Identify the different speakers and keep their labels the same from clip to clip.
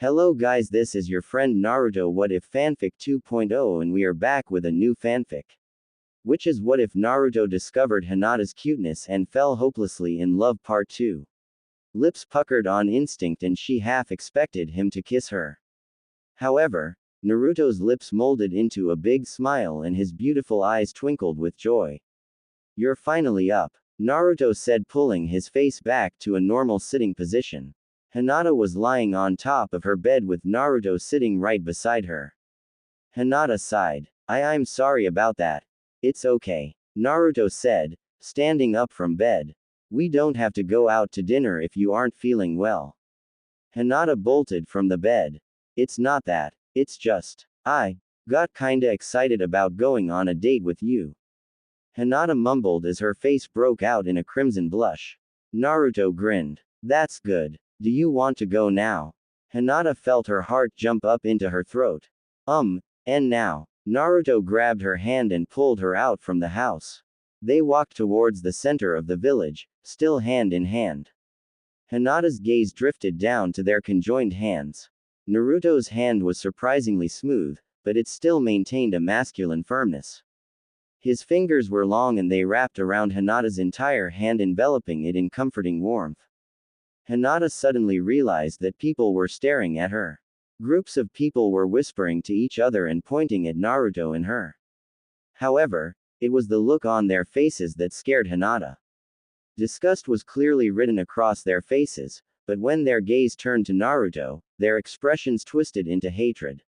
Speaker 1: Hello guys, this is your friend Naruto What If Fanfic 2.0 and we are back with a new fanfic. Which is What If Naruto Discovered Hinata's Cuteness and Fell Hopelessly in Love Part 2. Lips puckered on instinct and she half expected him to kiss her. However, Naruto's lips molded into a big smile and his beautiful eyes twinkled with joy. You're finally up, Naruto said, pulling his face back to a normal sitting position. Hinata was lying on top of her bed with Naruto sitting right beside her. Hinata sighed. I'm sorry about that. It's okay, Naruto said, standing up from bed. We don't have to go out to dinner if you aren't feeling well. Hinata bolted from the bed. It's not that. It's just, I got kinda excited about going on a date with you. Hinata mumbled as her face broke out in a crimson blush. Naruto grinned. That's good. Do you want to go now? Hinata felt her heart jump up into her throat. And now. Naruto grabbed her hand and pulled her out from the house. They walked towards the center of the village, still hand in hand. Hinata's gaze drifted down to their conjoined hands. Naruto's hand was surprisingly smooth, but it still maintained a masculine firmness. His fingers were long and they wrapped around Hinata's entire hand, enveloping it in comforting warmth. Hinata suddenly realized that people were staring at her. Groups of people were whispering to each other and pointing at Naruto and her. However, it was the look on their faces that scared Hinata. Disgust was clearly written across their faces, but when their gaze turned to Naruto, their expressions twisted into hatred.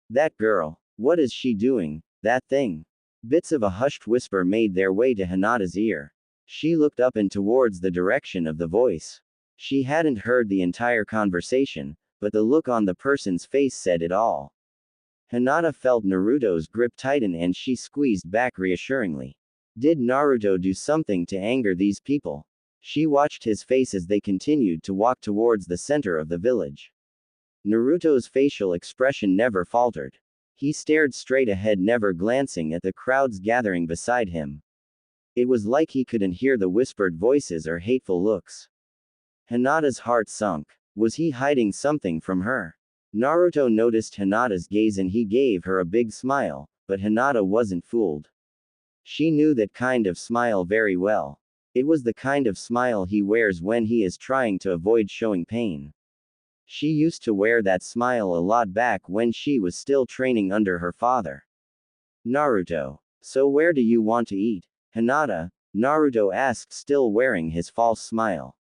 Speaker 1: That girl, what is she doing? That thing. Bits of a hushed whisper made their way to Hinata's ear. She looked up and towards the direction of the voice. She hadn't heard the entire conversation, but the look on the person's face said it all. Hinata felt Naruto's grip tighten and she squeezed back reassuringly. Did Naruto do something to anger these people? She watched his face as they continued to walk towards the center of the village. Naruto's facial expression never faltered. He stared straight ahead, never glancing at the crowds gathering beside him. It was like he couldn't hear the whispered voices or hateful looks. Hinata's heart sunk. Was he hiding something from her? Naruto noticed Hinata's gaze and he gave her a big smile, but Hinata wasn't fooled. She knew that kind of smile very well. It was the kind of smile he wears when he is trying to avoid showing pain. She used to wear that smile a lot back when she was still training under her father. Naruto. So where do you want to eat? Hinata, Naruto asked, still wearing his false smile.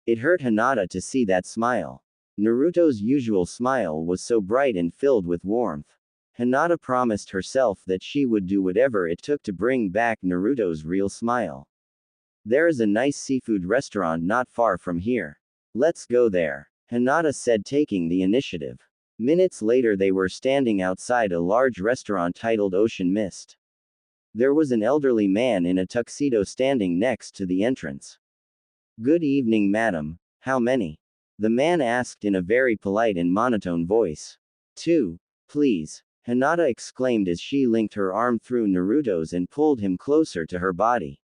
Speaker 1: It hurt Hinata to see that smile. Naruto's usual smile was so bright and filled with warmth. Hinata promised herself that she would do whatever it took to bring back Naruto's real smile. There is a nice seafood restaurant not far from here. Let's go there, Hinata said, taking the initiative. Minutes later they were standing outside a large restaurant titled Ocean Mist. There was an elderly man in a tuxedo standing next to the entrance. Good evening, madam. How many? The man asked in a very polite and monotone voice. 2, please, Hinata exclaimed as she linked her arm through Naruto's and pulled him closer to her body.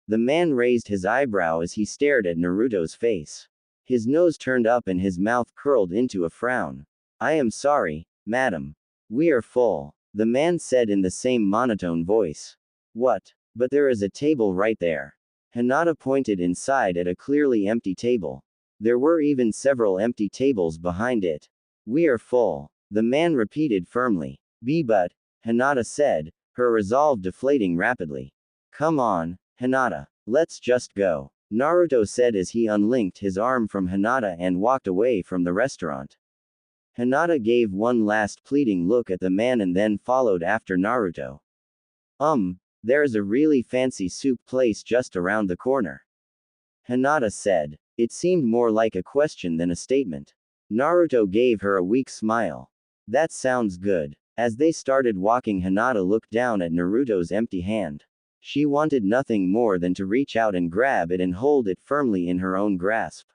Speaker 1: The man raised his eyebrow as he stared at Naruto's face. His nose turned up and his mouth curled into a frown. I am sorry, madam. We are full, the man said in the same monotone voice. What? But there is a table right there. Hinata pointed inside at a clearly empty table. There were even several empty tables behind it. We are full, the man repeated firmly. But, Hinata said, her resolve deflating rapidly. Come on, Hinata. Let's just go, Naruto said as he unlinked his arm from Hinata and walked away from the restaurant. Hinata gave one last pleading look at the man and then followed after Naruto. There's a really fancy soup place just around the corner, Hinata said. It seemed more like a question than a statement. Naruto gave her a weak smile. That sounds good. As they started walking, Hinata looked down at Naruto's empty hand. She wanted nothing more than to reach out and grab it and hold it firmly in her own grasp.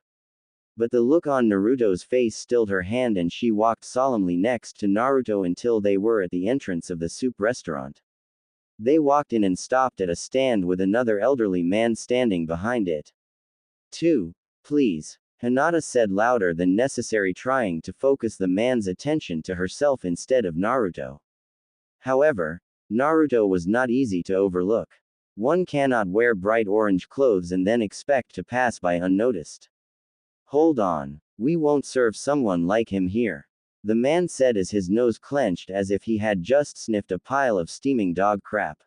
Speaker 1: But the look on Naruto's face stilled her hand and she walked solemnly next to Naruto until they were at the entrance of the soup restaurant. They walked in and stopped at a stand with another elderly man standing behind it. 2, please, Hinata said louder than necessary, trying to focus the man's attention to herself instead of Naruto. However, Naruto was not easy to overlook. One cannot wear bright orange clothes and then expect to pass by unnoticed. Hold on. We won't serve someone like him here. The man said as his nose clenched as if he had just sniffed a pile of steaming dog crap.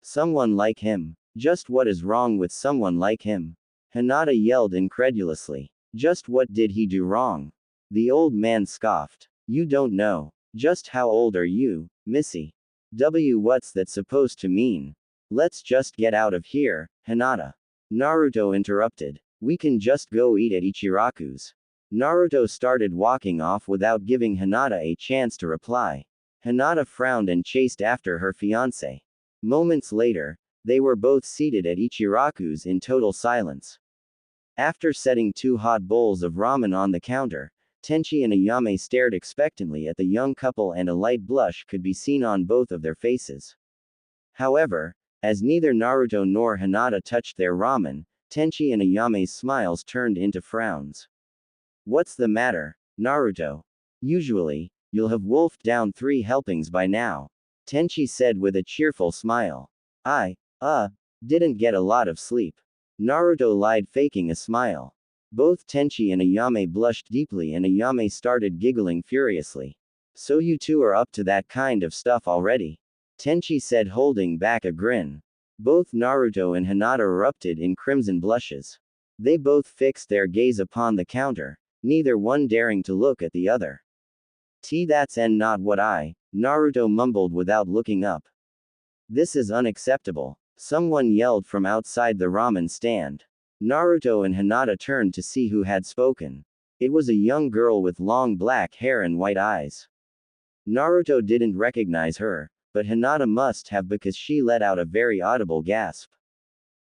Speaker 1: Someone like him. Just what is wrong with someone like him? Hinata yelled incredulously. Just what did he do wrong? The old man scoffed. You don't know. Just how old are you, Missy? What's that supposed to mean? Let's just get out of here, Hinata. Naruto interrupted. We can just go eat at Ichiraku's. Naruto started walking off without giving Hinata a chance to reply. Hinata frowned and chased after her fiancé. Moments later, they were both seated at Ichiraku's in total silence. After setting 2 hot bowls of ramen on the counter, Tenchi and Ayame stared expectantly at the young couple, and a light blush could be seen on both of their faces. However, as neither Naruto nor Hinata touched their ramen, Tenchi and Ayame's smiles turned into frowns. What's the matter, Naruto? Usually, you'll have wolfed down 3 helpings by now. Tenchi said with a cheerful smile. I didn't get a lot of sleep. Naruto lied, faking a smile. Both Tenchi and Ayame blushed deeply, and Ayame started giggling furiously. So you two are up to that kind of stuff already? Tenchi said, holding back a grin. Both Naruto and Hinata erupted in crimson blushes. They both fixed their gaze upon the counter, neither one daring to look at the other. That's not what Naruto mumbled without looking up. This is unacceptable. Someone yelled from outside the ramen stand. Naruto and Hinata turned to see who had spoken. It was a young girl with long black hair and white eyes. Naruto didn't recognize her, but Hinata must have, because she let out a very audible gasp.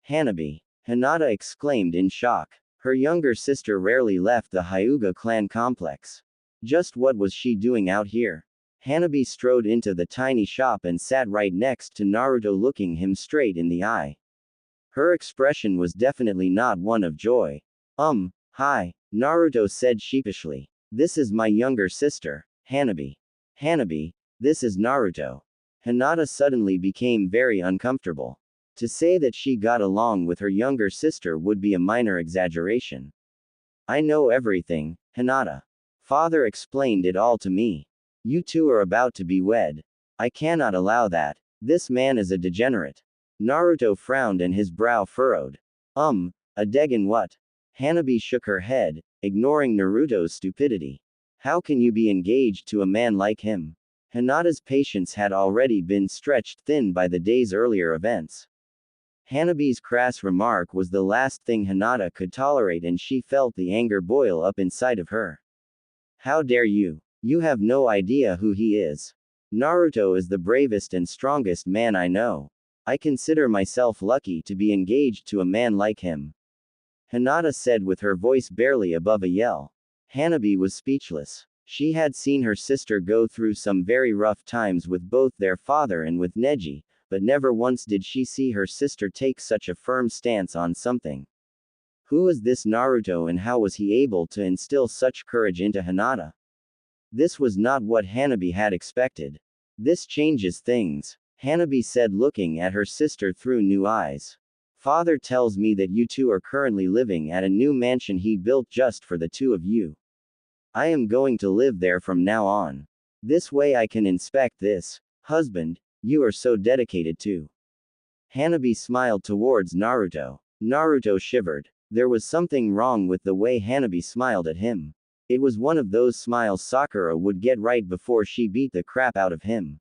Speaker 1: Hanabi! Hinata exclaimed in shock. Her younger sister rarely left the Hyuga clan complex. Just what was she doing out here? Hanabi strode into the tiny shop and sat right next to Naruto, looking him straight in the eye. Her expression was definitely not one of joy. Hi, Naruto said sheepishly. This is my younger sister, Hanabi. Hanabi, this is Naruto. Hinata suddenly became very uncomfortable. To say that she got along with her younger sister would be a minor exaggeration. I know everything, Hinata. Father explained it all to me. You two are about to be wed. I cannot allow that. This man is a degenerate. Naruto frowned and his brow furrowed. A degen what? Hanabi shook her head, ignoring Naruto's stupidity. How can you be engaged to a man like him? Hinata's patience had already been stretched thin by the day's earlier events. Hanabi's crass remark was the last thing Hinata could tolerate, and she felt the anger boil up inside of her. How dare you? You have no idea who he is. Naruto is the bravest and strongest man I know. I consider myself lucky to be engaged to a man like him. Hinata said with her voice barely above a yell. Hanabi was speechless. She had seen her sister go through some very rough times with both their father and with Neji, but never once did she see her sister take such a firm stance on something. Who was this Naruto, and how was he able to instill such courage into Hinata? This was not what Hanabi had expected. This changes things, Hanabi said, looking at her sister through new eyes. Father tells me that you two are currently living at a new mansion he built just for the two of you. I am going to live there from now on. This way I can inspect this husband you are so dedicated to. Hanabi smiled towards Naruto. Naruto shivered. There was something wrong with the way Hanabi smiled at him. It was one of those smiles Sakura would get right before she beat the crap out of him.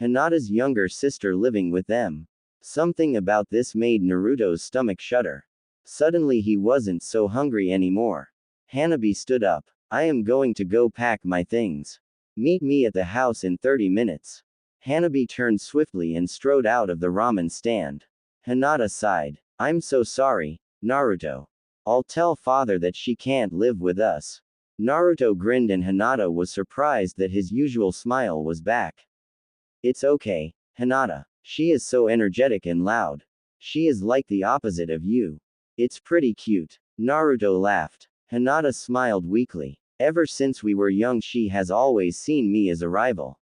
Speaker 1: Hinata's younger sister living with them. Something about this made Naruto's stomach shudder. Suddenly he wasn't so hungry anymore. Hanabi stood up. I am going to go pack my things. Meet me at the house in 30 minutes. Hanabi turned swiftly and strode out of the ramen stand. Hinata sighed. I'm so sorry, Naruto. I'll tell father that she can't live with us. Naruto grinned and Hinata was surprised that his usual smile was back. It's okay, Hinata. She is so energetic and loud. She is like the opposite of you. It's pretty cute. Naruto laughed. Hinata smiled weakly. Ever since we were young, she has always seen me as a rival.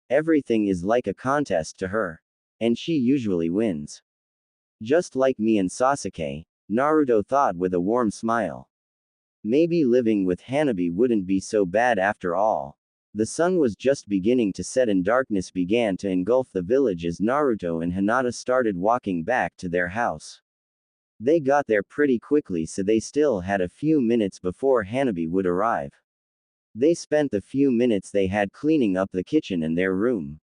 Speaker 1: Everything is like a contest to her. And she usually wins. Just like me and Sasuke, Naruto thought with a warm smile. Maybe living with Hanabi wouldn't be so bad after all. The sun was just beginning to set and darkness began to engulf the village as Naruto and Hinata started walking back to their house. They got there pretty quickly, so they still had a few minutes before Hanabi would arrive. They spent the few minutes they had cleaning up the kitchen and their room.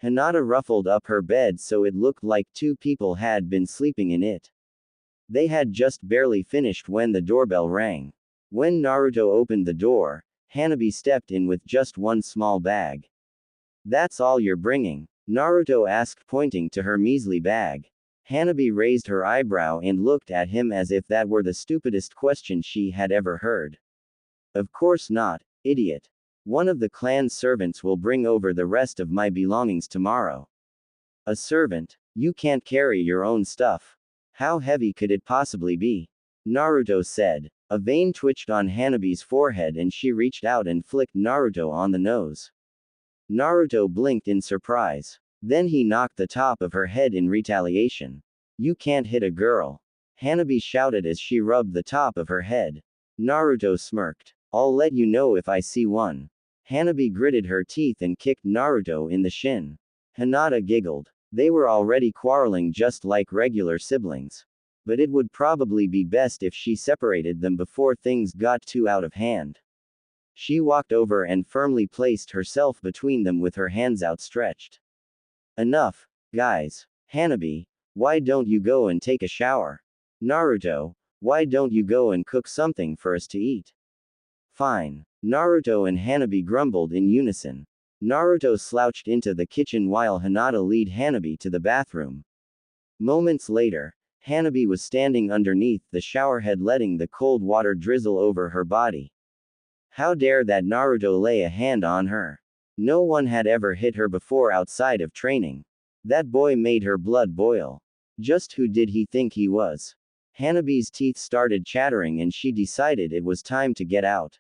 Speaker 1: Hinata ruffled up her bed so it looked like two people had been sleeping in it. They had just barely finished when the doorbell rang. When Naruto opened the door, Hanabi stepped in with just one small bag. "That's all you're bringing?" Naruto asked, pointing to her measly bag. Hanabi raised her eyebrow and looked at him as if that were the stupidest question she had ever heard. "Of course not, idiot. One of the clan's servants will bring over the rest of my belongings tomorrow." "A servant? You can't carry your own stuff. How heavy could it possibly be?" Naruto said. A vein twitched on Hanabi's forehead and she reached out and flicked Naruto on the nose. Naruto blinked in surprise. Then he knocked the top of her head in retaliation. "You can't hit a girl," Hanabi shouted as she rubbed the top of her head. Naruto smirked. "I'll let you know if I see one." Hanabi gritted her teeth and kicked Naruto in the shin. Hinata giggled. They were already quarreling just like regular siblings. But it would probably be best if she separated them before things got too out of hand. She walked over and firmly placed herself between them with her hands outstretched. "Enough, guys. Hanabi, why don't you go and take a shower? Naruto, why don't you go and cook something for us to eat?" "Fine." Naruto and Hanabi grumbled in unison. Naruto slouched into the kitchen while Hinata led Hanabi to the bathroom. Moments later, Hanabi was standing underneath the showerhead letting the cold water drizzle over her body. How dare that Naruto lay a hand on her? No one had ever hit her before outside of training. That boy made her blood boil. Just who did he think he was? Hanabi's teeth started chattering and she decided it was time to get out.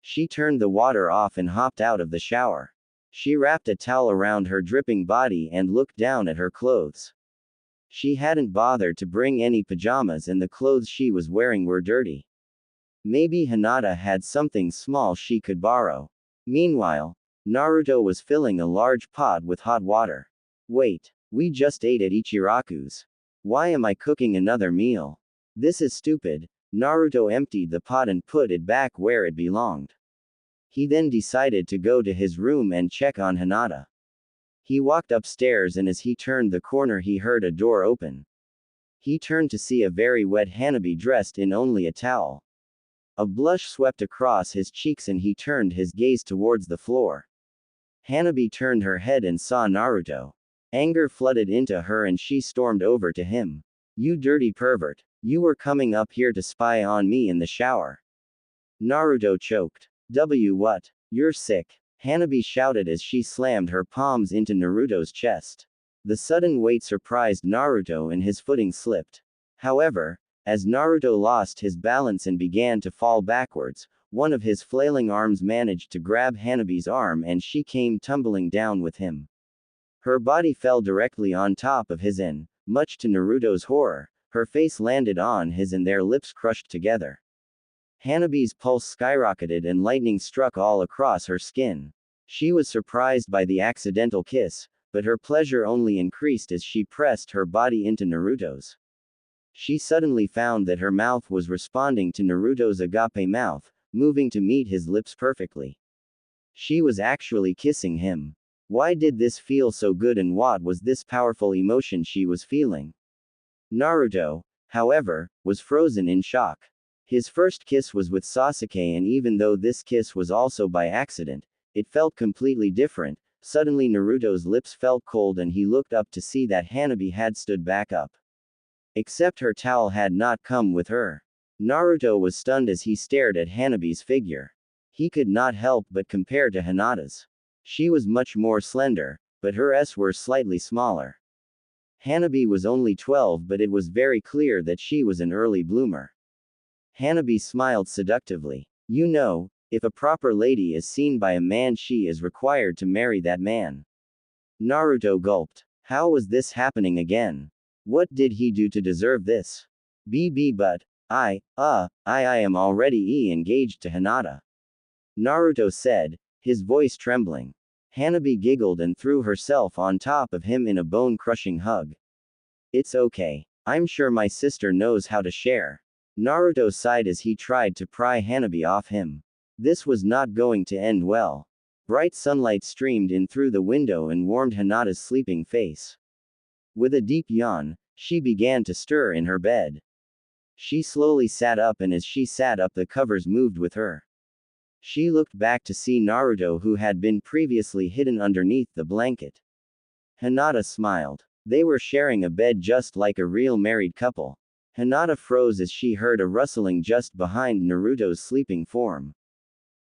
Speaker 1: She turned the water off and hopped out of the shower. She wrapped a towel around her dripping body and looked down at her clothes. She hadn't bothered to bring any pajamas and the clothes she was wearing were dirty. Maybe Hinata had something small she could borrow. Meanwhile, Naruto was filling a large pot with hot water. "Wait, we just ate at Ichiraku's. Why am I cooking another meal? This is stupid." Naruto emptied the pot and put it back where it belonged. He then decided to go to his room and check on Hinata. He walked upstairs and as he turned the corner he heard a door open. He turned to see a very wet Hanabi dressed in only a towel. A blush swept across his cheeks and he turned his gaze towards the floor. Hanabi turned her head and saw Naruto. Anger flooded into her and she stormed over to him. "You dirty pervert. You were coming up here to spy on me in the shower." Naruto choked. What? You're sick." Hanabi shouted as she slammed her palms into Naruto's chest. The sudden weight surprised Naruto and his footing slipped. However, as Naruto lost his balance and began to fall backwards, one of his flailing arms managed to grab Hanabi's arm and she came tumbling down with him. Her body fell directly on top of his and, much to Naruto's horror, her face landed on his and their lips crushed together. Hanabi's pulse skyrocketed and lightning struck all across her skin. She was surprised by the accidental kiss, but her pleasure only increased as she pressed her body into Naruto's. She suddenly found that her mouth was responding to Naruto's agape mouth, moving to meet his lips perfectly. She was actually kissing him. Why did this feel so good and what was this powerful emotion she was feeling? Naruto, however, was frozen in shock. His first kiss was with Sasuke and even though this kiss was also by accident, it felt completely different. Suddenly Naruto's lips felt cold and he looked up to see that Hanabi had stood back up. Except her towel had not come with her. Naruto was stunned as he stared at Hanabi's figure. He could not help but compare to Hinata's. She was much more slender, but her s were slightly smaller. Hanabi was only 12 but it was very clear that she was an early bloomer. Hanabi smiled seductively. You know, if a proper lady is seen by a man, she is required to marry that man. Naruto gulped. How was this happening again? What did he do to deserve this? But, I am already engaged to Hinata. Naruto said, his voice trembling. Hanabi giggled and threw herself on top of him in a bone-crushing hug. It's okay. I'm sure my sister knows how to share. Naruto sighed as he tried to pry Hanabi off him. This was not going to end well. Bright sunlight streamed in through the window and warmed Hinata's sleeping face. With a deep yawn, she began to stir in her bed. She slowly sat up, and as she sat up, the covers moved with her. She looked back to see Naruto, who had been previously hidden underneath the blanket. Hinata smiled. They were sharing a bed just like a real married couple. Hinata froze as she heard a rustling just behind Naruto's sleeping form.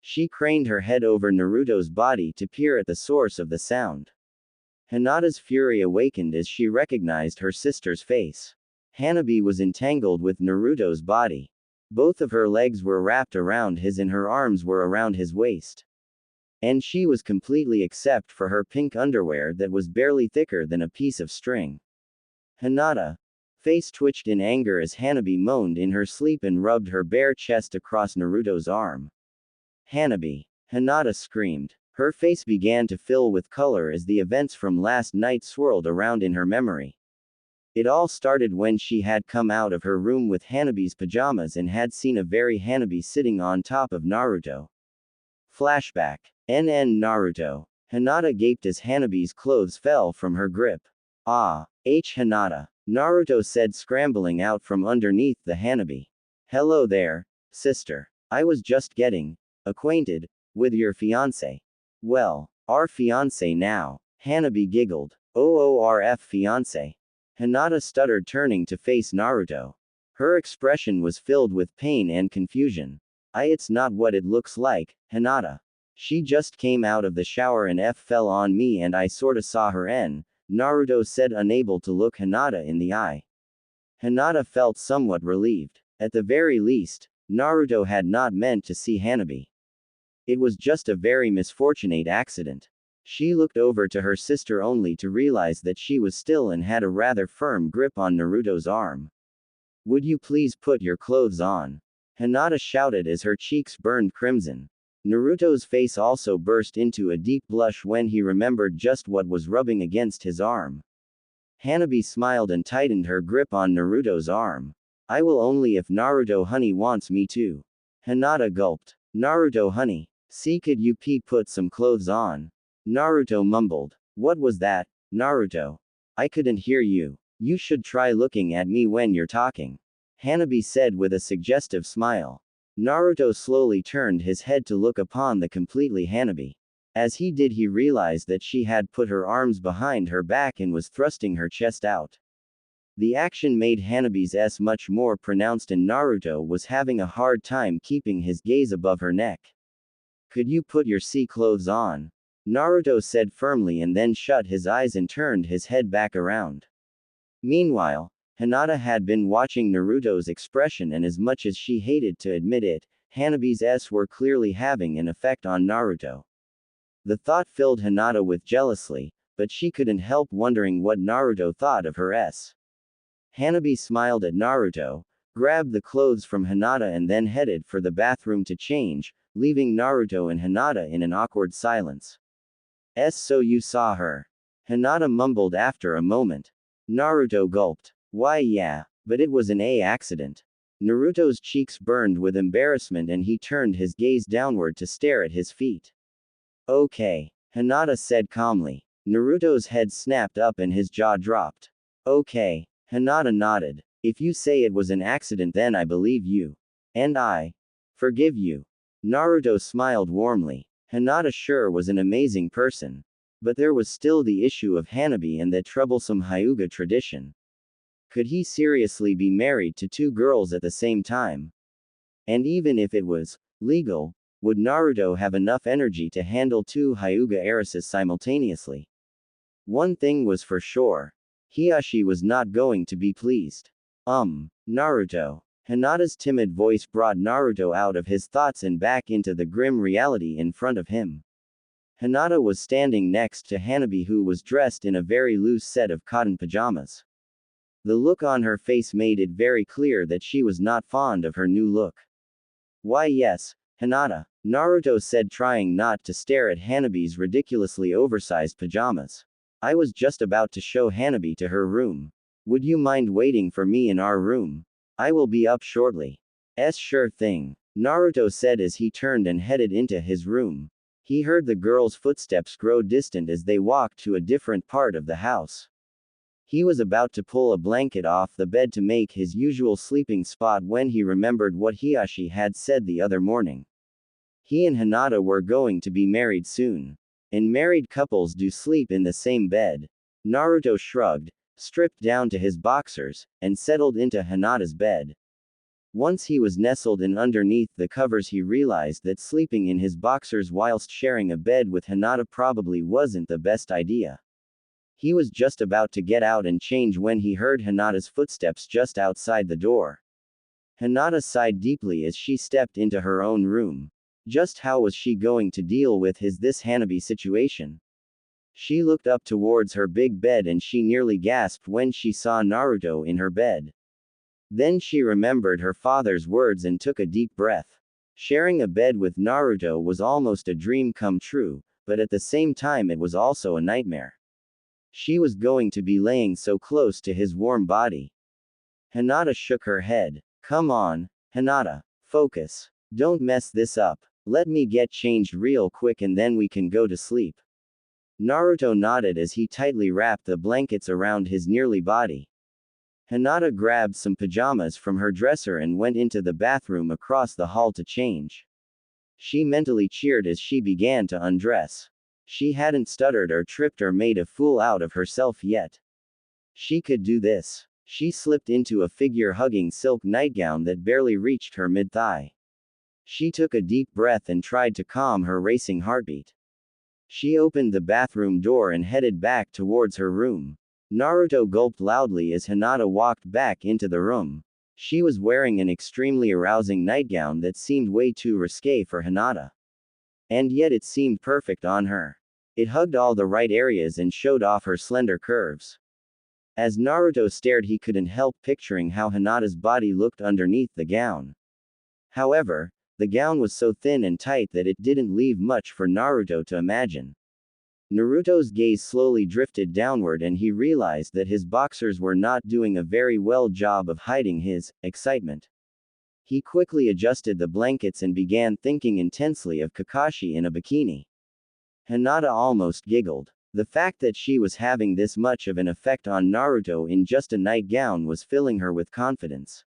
Speaker 1: She craned her head over Naruto's body to peer at the source of the sound. Hinata's fury awakened as she recognized her sister's face. Hanabi was entangled with Naruto's body. Both of her legs were wrapped around his and her arms were around his waist. And she was completely except for her pink underwear that was barely thicker than a piece of string. Hinata. Face twitched in anger as Hanabi moaned in her sleep and rubbed her bare chest across Naruto's arm. Hanabi. Hinata screamed. Her face began to fill with color as the events from last night swirled around in her memory. It all started when she had come out of her room with Hanabi's pajamas and had seen a very Hanabi sitting on top of Naruto. Flashback. Naruto. Hinata gaped as Hanabi's clothes fell from her grip. Hinata. Naruto said, scrambling out from underneath the Hanabi. Hello there, sister. I was just getting acquainted with your fiancé. Well, our fiancé now. Hanabi giggled. OORF fiancé. Hinata stuttered, turning to face Naruto. Her expression was filled with pain and confusion. It's not what it looks like, Hinata. She just came out of the shower and fell on me and I sorta saw her. Naruto said, unable to look Hinata in the eye. Hinata felt somewhat relieved. At the very least, Naruto had not meant to see Hanabi. It was just a very misfortunate accident. She looked over to her sister only to realize that she was still and had a rather firm grip on Naruto's arm. Would you please put your clothes on? Hinata shouted as her cheeks burned crimson. Naruto's face also burst into a deep blush when he remembered just what was rubbing against his arm. Hanabi smiled and tightened her grip on Naruto's arm. I will only if Naruto honey wants me to. Hinata gulped. Naruto honey. See, could you put some clothes on? Naruto mumbled. What was that, Naruto? I couldn't hear you. You should try looking at me when you're talking. Hanabi said with a suggestive smile. Naruto slowly turned his head to look upon the completely Hanabi. As he did, he realized that she had put her arms behind her back and was thrusting her chest out. The action made Hanabi's S much more pronounced and Naruto was having a hard time keeping his gaze above her neck. Could you put your clothes on? Naruto said firmly and then shut his eyes and turned his head back around. Meanwhile, Hinata had been watching Naruto's expression, and as much as she hated to admit it, Hanabi's S were clearly having an effect on Naruto. The thought filled Hinata with jealousy, but she couldn't help wondering what Naruto thought of her S. Hanabi smiled at Naruto, grabbed the clothes from Hinata and then headed for the bathroom to change, leaving Naruto and Hinata in an awkward silence. So you saw her? Hinata mumbled after a moment. Naruto gulped. Why yeah, but it was an accident. Naruto's cheeks burned with embarrassment and he turned his gaze downward to stare at his feet. Okay, Hinata said calmly. Naruto's head snapped up and his jaw dropped. Okay, Hinata nodded. If you say it was an accident, then I believe you. And I forgive you. Naruto smiled warmly. Hinata sure was an amazing person. But there was still the issue of Hanabi and that troublesome Hyuga tradition. Could he seriously be married to two girls at the same time? And even if it was legal, would Naruto have enough energy to handle two Hyuga heiresses simultaneously? One thing was for sure. Hiashi was not going to be pleased. Naruto. Hinata's timid voice brought Naruto out of his thoughts and back into the grim reality in front of him. Hinata was standing next to Hanabi, who was dressed in a very loose set of cotton pajamas. The look on her face made it very clear that she was not fond of her new look. "Why yes, Hinata," Naruto said, trying not to stare at Hanabi's ridiculously oversized pajamas. "I was just about to show Hanabi to her room. Would you mind waiting for me in our room? I will be up shortly." Sure thing," Naruto said as he turned and headed into his room. He heard the girl's footsteps grow distant as they walked to a different part of the house. He was about to pull a blanket off the bed to make his usual sleeping spot when he remembered what Hiashi had said the other morning. He and Hinata were going to be married soon. And married couples do sleep in the same bed. Naruto shrugged, stripped down to his boxers, and settled into Hinata's bed. Once he was nestled in underneath the covers, he realized that sleeping in his boxers whilst sharing a bed with Hinata probably wasn't the best idea. He was just about to get out and change when he heard Hinata's footsteps just outside the door. Hinata sighed deeply as she stepped into her own room. Just how was she going to deal with this Hanabi situation? She looked up towards her big bed and she nearly gasped when she saw Naruto in her bed. Then she remembered her father's words and took a deep breath. Sharing a bed with Naruto was almost a dream come true, but at the same time it was also a nightmare. She was going to be laying so close to his warm body. Hinata shook her head. "Come on, Hinata. Focus. Don't mess this up. Let me get changed real quick and then we can go to sleep." Naruto nodded as he tightly wrapped the blankets around his nearly body. Hinata grabbed some pajamas from her dresser and went into the bathroom across the hall to change. She mentally cheered as she began to undress. She hadn't stuttered or tripped or made a fool out of herself yet. She could do this. She slipped into a figure-hugging silk nightgown that barely reached her mid-thigh. She took a deep breath and tried to calm her racing heartbeat. She opened the bathroom door and headed back towards her room. Naruto gulped loudly as Hinata walked back into the room. She was wearing an extremely arousing nightgown that seemed way too risque for Hinata. And yet it seemed perfect on her. It hugged all the right areas and showed off her slender curves. As Naruto stared, he couldn't help picturing how Hinata's body looked underneath the gown. However, the gown was so thin and tight that it didn't leave much for Naruto to imagine. Naruto's gaze slowly drifted downward and he realized that his boxers were not doing a very well job of hiding his excitement. He quickly adjusted the blankets and began thinking intensely of Kakashi in a bikini. Hinata almost giggled. The fact that she was having this much of an effect on Naruto in just a nightgown was filling her with confidence.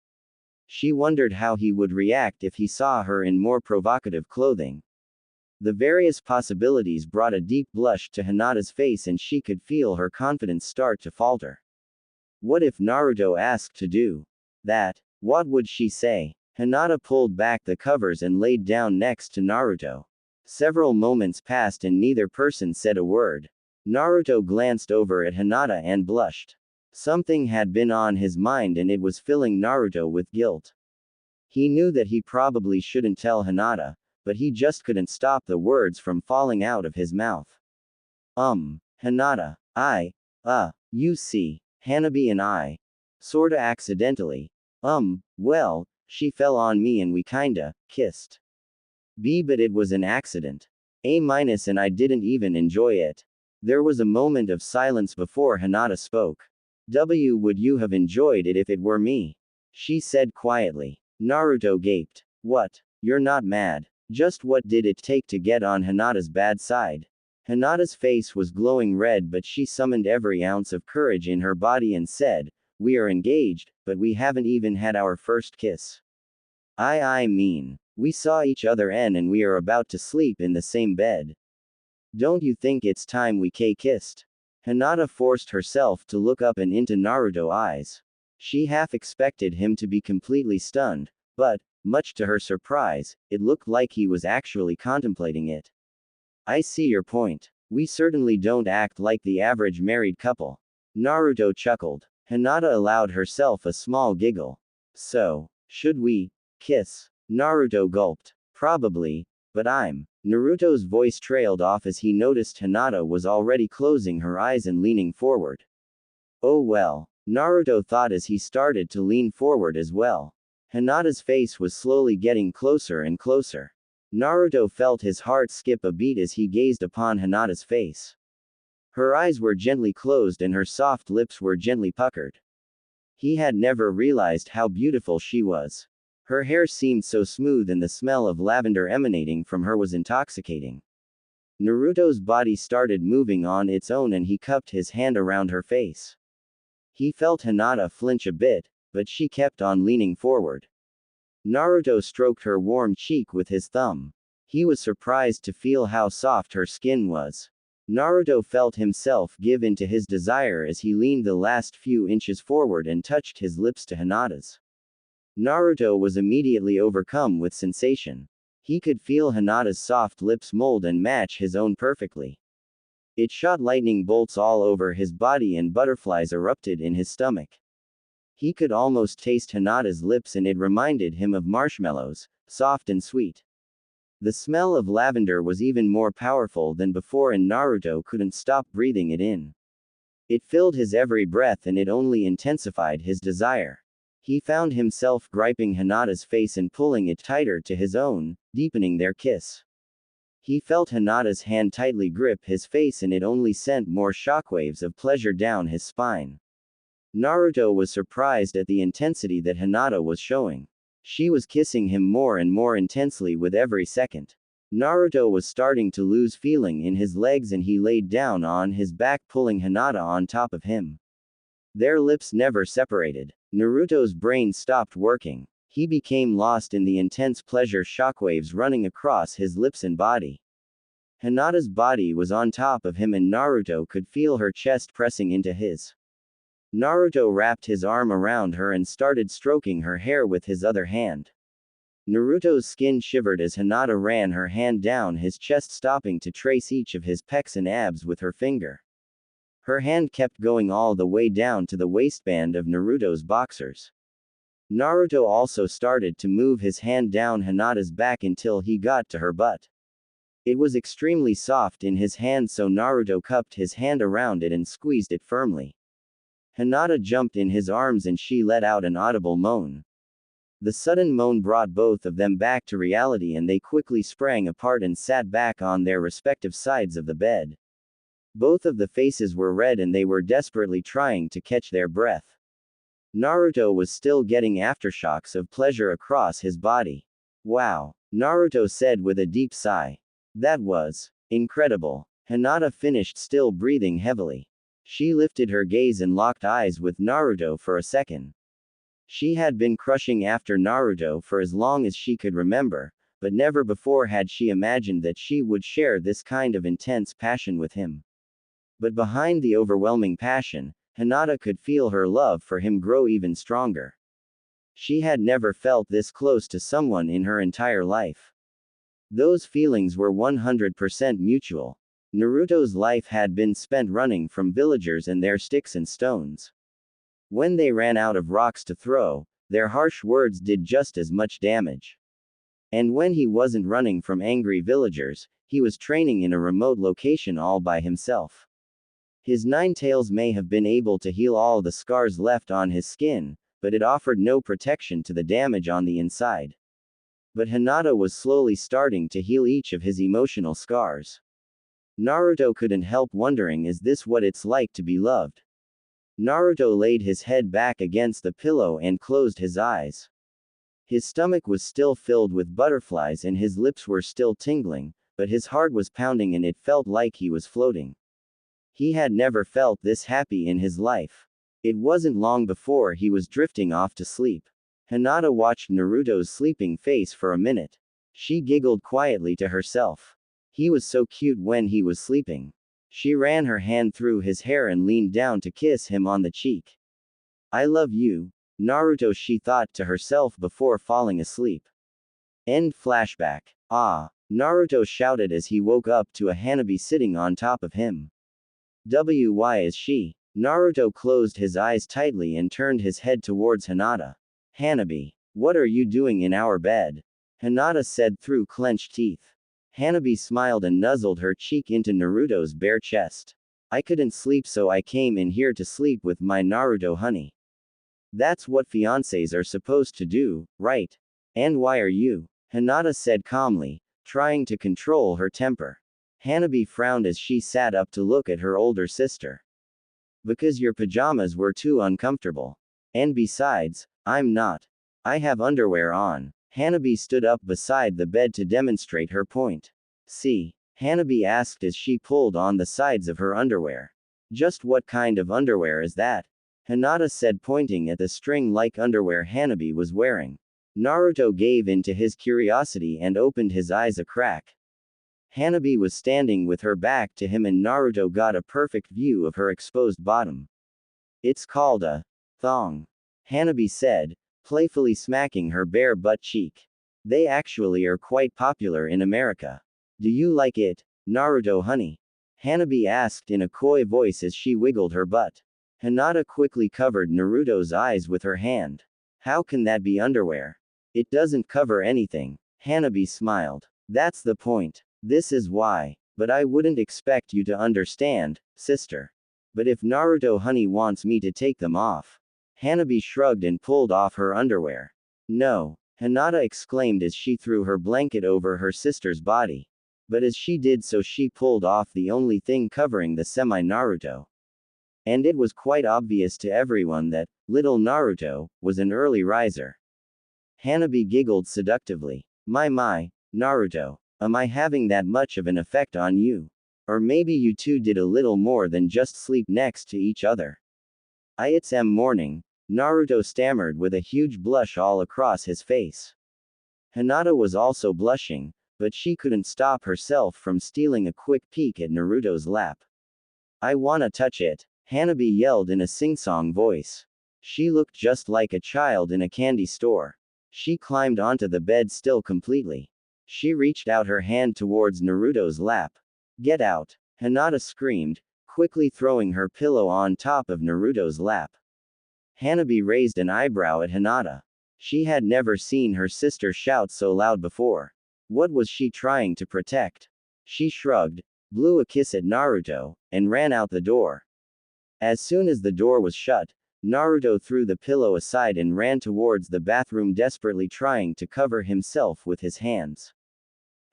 Speaker 1: She wondered how he would react if he saw her in more provocative clothing. The various possibilities brought a deep blush to Hinata's face and she could feel her confidence start to falter. What if Naruto asked to do that? What would she say? Hinata pulled back the covers and laid down next to Naruto. Several moments passed and neither person said a word. Naruto glanced over at Hinata and blushed. Something had been on his mind and it was filling Naruto with guilt. He knew that he probably shouldn't tell Hinata, but he just couldn't stop the words from falling out of his mouth. Hinata, you see, Hanabi and I. Sorta accidentally. Well, she fell on me and we kinda kissed. But it was an accident. And I didn't even enjoy it. There was a moment of silence before Hinata spoke. Would you have enjoyed it if it were me? She said quietly. Naruto gaped. What? You're not mad. Just what did it take to get on Hinata's bad side? Hinata's face was glowing red, but she summoned every ounce of courage in her body and said, "We are engaged, but we haven't even had our first kiss. I mean, we saw each other and we are about to sleep in the same bed. Don't you think it's time we kissed?" Hinata forced herself to look up and into Naruto's eyes. She half expected him to be completely stunned, but, much to her surprise, it looked like he was actually contemplating it. I see your point. We certainly don't act like the average married couple. Naruto chuckled. Hinata allowed herself a small giggle. So, Should we kiss? Naruto gulped. Probably, but Naruto's voice trailed off as he noticed Hinata was already closing her eyes and leaning forward. Oh well, Naruto thought as he started to lean forward as well. Hinata's face was slowly getting closer and closer. Naruto felt his heart skip a beat as he gazed upon Hinata's face. Her eyes were gently closed and her soft lips were gently puckered. He had never realized how beautiful she was. Her hair seemed so smooth and the smell of lavender emanating from her was intoxicating. Naruto's body started moving on its own and he cupped his hand around her face. He felt Hinata flinch a bit, but she kept on leaning forward. Naruto stroked her warm cheek with his thumb. He was surprised to feel how soft her skin was. Naruto felt himself give in to his desire as he leaned the last few inches forward and touched his lips to Hinata's. Naruto was immediately overcome with sensation. He could feel Hinata's soft lips mold and match his own perfectly. It shot lightning bolts all over his body and butterflies erupted in his stomach. He could almost taste Hinata's lips and it reminded him of marshmallows, soft and sweet. The smell of lavender was even more powerful than before and Naruto couldn't stop breathing it in. It filled his every breath and it only intensified his desire. He found himself griping Hinata's face and pulling it tighter to his own, deepening their kiss. He felt Hinata's hand tightly grip his face and it only sent more shockwaves of pleasure down his spine. Naruto was surprised at the intensity that Hinata was showing. She was kissing him more and more intensely with every second. Naruto was starting to lose feeling in his legs and he laid down on his back pulling Hinata on top of him. Their lips never separated. Naruto's brain stopped working. He became lost in the intense pleasure shockwaves running across his lips and body. Hinata's body was on top of him and Naruto could feel her chest pressing into his. Naruto wrapped his arm around her and started stroking her hair with his other hand. Naruto's skin shivered as Hinata ran her hand down his chest, stopping to trace each of his pecs and abs with her finger. Her hand kept going all the way down to the waistband of Naruto's boxers. Naruto also started to move his hand down Hinata's back until he got to her butt. It was extremely soft in his hand, so Naruto cupped his hand around it and squeezed it firmly. Hinata jumped in his arms and she let out an audible moan. The sudden moan brought both of them back to reality and they quickly sprang apart and sat back on their respective sides of the bed. Both of the faces were red and they were desperately trying to catch their breath. Naruto was still getting aftershocks of pleasure across his body. Wow, Naruto said with a deep sigh. That was incredible. Hinata finished, still breathing heavily. She lifted her gaze and locked eyes with Naruto for a second. She had been crushing after Naruto for as long as she could remember, but never before had she imagined that she would share this kind of intense passion with him. But behind the overwhelming passion, Hinata could feel her love for him grow even stronger. She had never felt this close to someone in her entire life. Those feelings were 100% mutual. Naruto's life had been spent running from villagers and their sticks and stones. When they ran out of rocks to throw, their harsh words did just as much damage. And when he wasn't running from angry villagers, he was training in a remote location all by himself. His 9 tails may have been able to heal all the scars left on his skin, but it offered no protection to the damage on the inside. But Hinata was slowly starting to heal each of his emotional scars. Naruto couldn't help wondering, is this what it's like to be loved? Naruto laid his head back against the pillow and closed his eyes. His stomach was still filled with butterflies and his lips were still tingling, but his heart was pounding and it felt like he was floating. He had never felt this happy in his life. It wasn't long before he was drifting off to sleep. Hinata watched Naruto's sleeping face for a minute. She giggled quietly to herself. He was so cute when he was sleeping. She ran her hand through his hair and leaned down to kiss him on the cheek. I love you, Naruto, she thought to herself before falling asleep. End flashback. Ah, Naruto shouted as he woke up to a Hanabi sitting on top of him. Why is she? Naruto closed his eyes tightly and turned his head towards Hinata. Hanabi. What are you doing in our bed? Hinata said through clenched teeth. Hanabi smiled and nuzzled her cheek into Naruto's bare chest. I couldn't sleep, so I came in here to sleep with my Naruto honey. That's what fiancés are supposed to do, right? And why are you? Hinata said calmly, trying to control her temper. Hanabi frowned as she sat up to look at her older sister. Because your pajamas were too uncomfortable. And besides, I'm not. I have underwear on. Hanabi stood up beside the bed to demonstrate her point. See? Hanabi asked as she pulled on the sides of her underwear. Just what kind of underwear is that? Hinata said, pointing at the string-like underwear Hanabi was wearing. Naruto gave in to his curiosity and opened his eyes a crack. Hanabi was standing with her back to him and Naruto got a perfect view of her exposed bottom. It's called a thong. Hanabi said, playfully smacking her bare butt cheek. They actually are quite popular in America. Do you like it, Naruto honey? Hanabi asked in a coy voice as she wiggled her butt. Hinata quickly covered Naruto's eyes with her hand. How can that be underwear? It doesn't cover anything. Hanabi smiled. That's the point. This is why. But I wouldn't expect you to understand, sister. But if Naruto honey wants me to take them off. Hanabi shrugged and pulled off her underwear. No, Hinata exclaimed as she threw her blanket over her sister's body. But as she did so, she pulled off the only thing covering the semi-Naruto. And it was quite obvious to everyone that little Naruto was an early riser. Hanabi giggled seductively. My, Naruto, am I having that much of an effect on you? Or maybe you two did a little more than just sleep next to each other. It's morning, Naruto stammered with a huge blush all across his face. Hinata was also blushing, but she couldn't stop herself from stealing a quick peek at Naruto's lap. I wanna touch it, Hanabi yelled in a sing-song voice. She looked just like a child in a candy store. She climbed onto the bed still completely. She reached out her hand towards Naruto's lap. Get out, Hinata screamed, quickly throwing her pillow on top of Naruto's lap. Hanabi raised an eyebrow at Hinata. She had never seen her sister shout so loud before. What was she trying to protect? She shrugged, blew a kiss at Naruto, and ran out the door. As soon as the door was shut, Naruto threw the pillow aside and ran towards the bathroom, desperately trying to cover himself with his hands.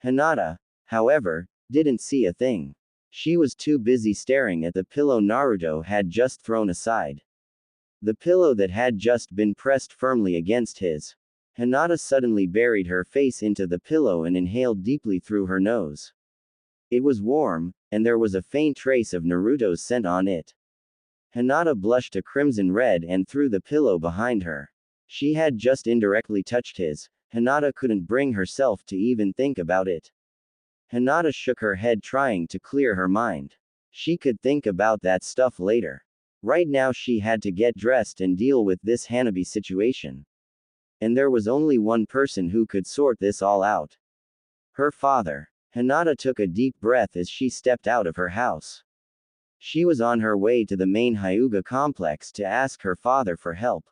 Speaker 1: Hinata, however, didn't see a thing. She was too busy staring at the pillow Naruto had just thrown aside. The pillow that had just been pressed firmly against his. Hinata suddenly buried her face into the pillow and inhaled deeply through her nose. It was warm, and there was a faint trace of Naruto's scent on it. Hinata blushed a crimson red and threw the pillow behind her. She had just indirectly touched his. Hinata couldn't bring herself to even think about it. Hinata shook her head, trying to clear her mind. She could think about that stuff later. Right now she had to get dressed and deal with this Hanabi situation. And there was only one person who could sort this all out. Her father. Hinata took a deep breath as she stepped out of her house. She was on her way to the main Hyuga complex to ask her father for help.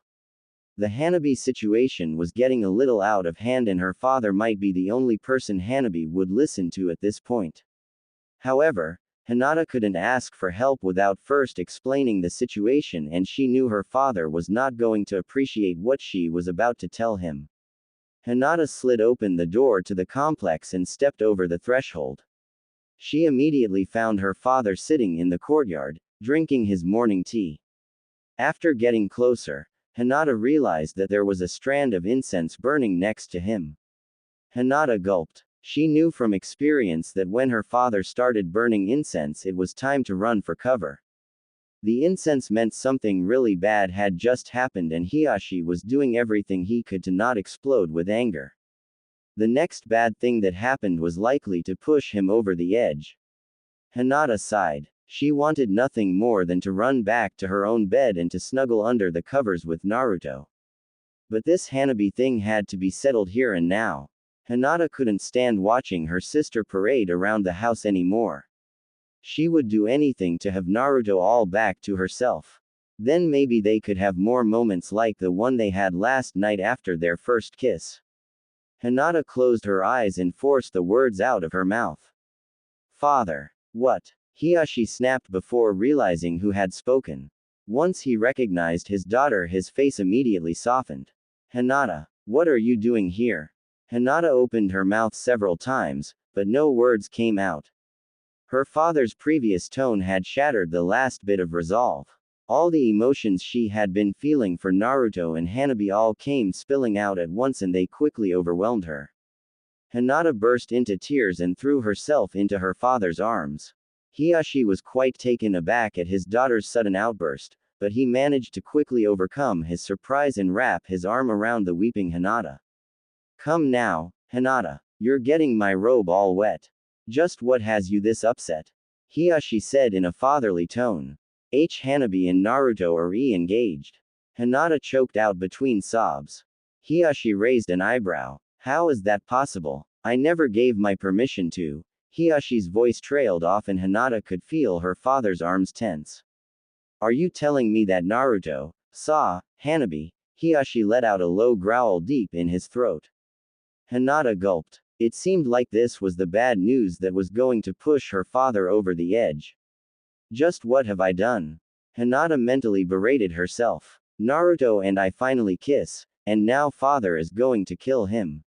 Speaker 1: The Hanabi situation was getting a little out of hand and her father might be the only person Hanabi would listen to at this point. However, Hinata couldn't ask for help without first explaining the situation, and she knew her father was not going to appreciate what she was about to tell him. Hinata slid open the door to the complex and stepped over the threshold. She immediately found her father sitting in the courtyard, drinking his morning tea. After getting closer, Hinata realized that there was a strand of incense burning next to him. Hinata gulped. She knew from experience that when her father started burning incense, it was time to run for cover. The incense meant something really bad had just happened, and Hiyashi was doing everything he could to not explode with anger. The next bad thing that happened was likely to push him over the edge. Hinata sighed. She wanted nothing more than to run back to her own bed and to snuggle under the covers with Naruto. But this Hanabi thing had to be settled here and now. Hinata couldn't stand watching her sister parade around the house anymore. She would do anything to have Naruto all back to herself. Then maybe they could have more moments like the one they had last night after their first kiss. Hinata closed her eyes and forced the words out of her mouth. Father. What? Hiyashi snapped before realizing who had spoken. Once he recognized his daughter, his face immediately softened. Hinata, what are you doing here? Hinata opened her mouth several times, but no words came out. Her father's previous tone had shattered the last bit of resolve. All the emotions she had been feeling for Naruto and Hanabi all came spilling out at once, and they quickly overwhelmed her. Hinata burst into tears and threw herself into her father's arms. Hiyashi was quite taken aback at his daughter's sudden outburst, but he managed to quickly overcome his surprise and wrap his arm around the weeping Hinata. Come now, Hinata. You're getting my robe all wet. Just what has you this upset? Hiyashi said in a fatherly tone. Hanabi and Naruto are engaged. Hinata choked out between sobs. Hiyashi raised an eyebrow. How is that possible? I never gave my permission to. Hiyashi's voice trailed off and Hinata could feel her father's arms tense. Are you telling me that Naruto saw Hanabi? Hiyashi let out a low growl deep in his throat. Hinata gulped. It seemed like this was the bad news that was going to push her father over the edge. Just what have I done? Hinata mentally berated herself. Naruto and I finally kiss, and now father is going to kill him.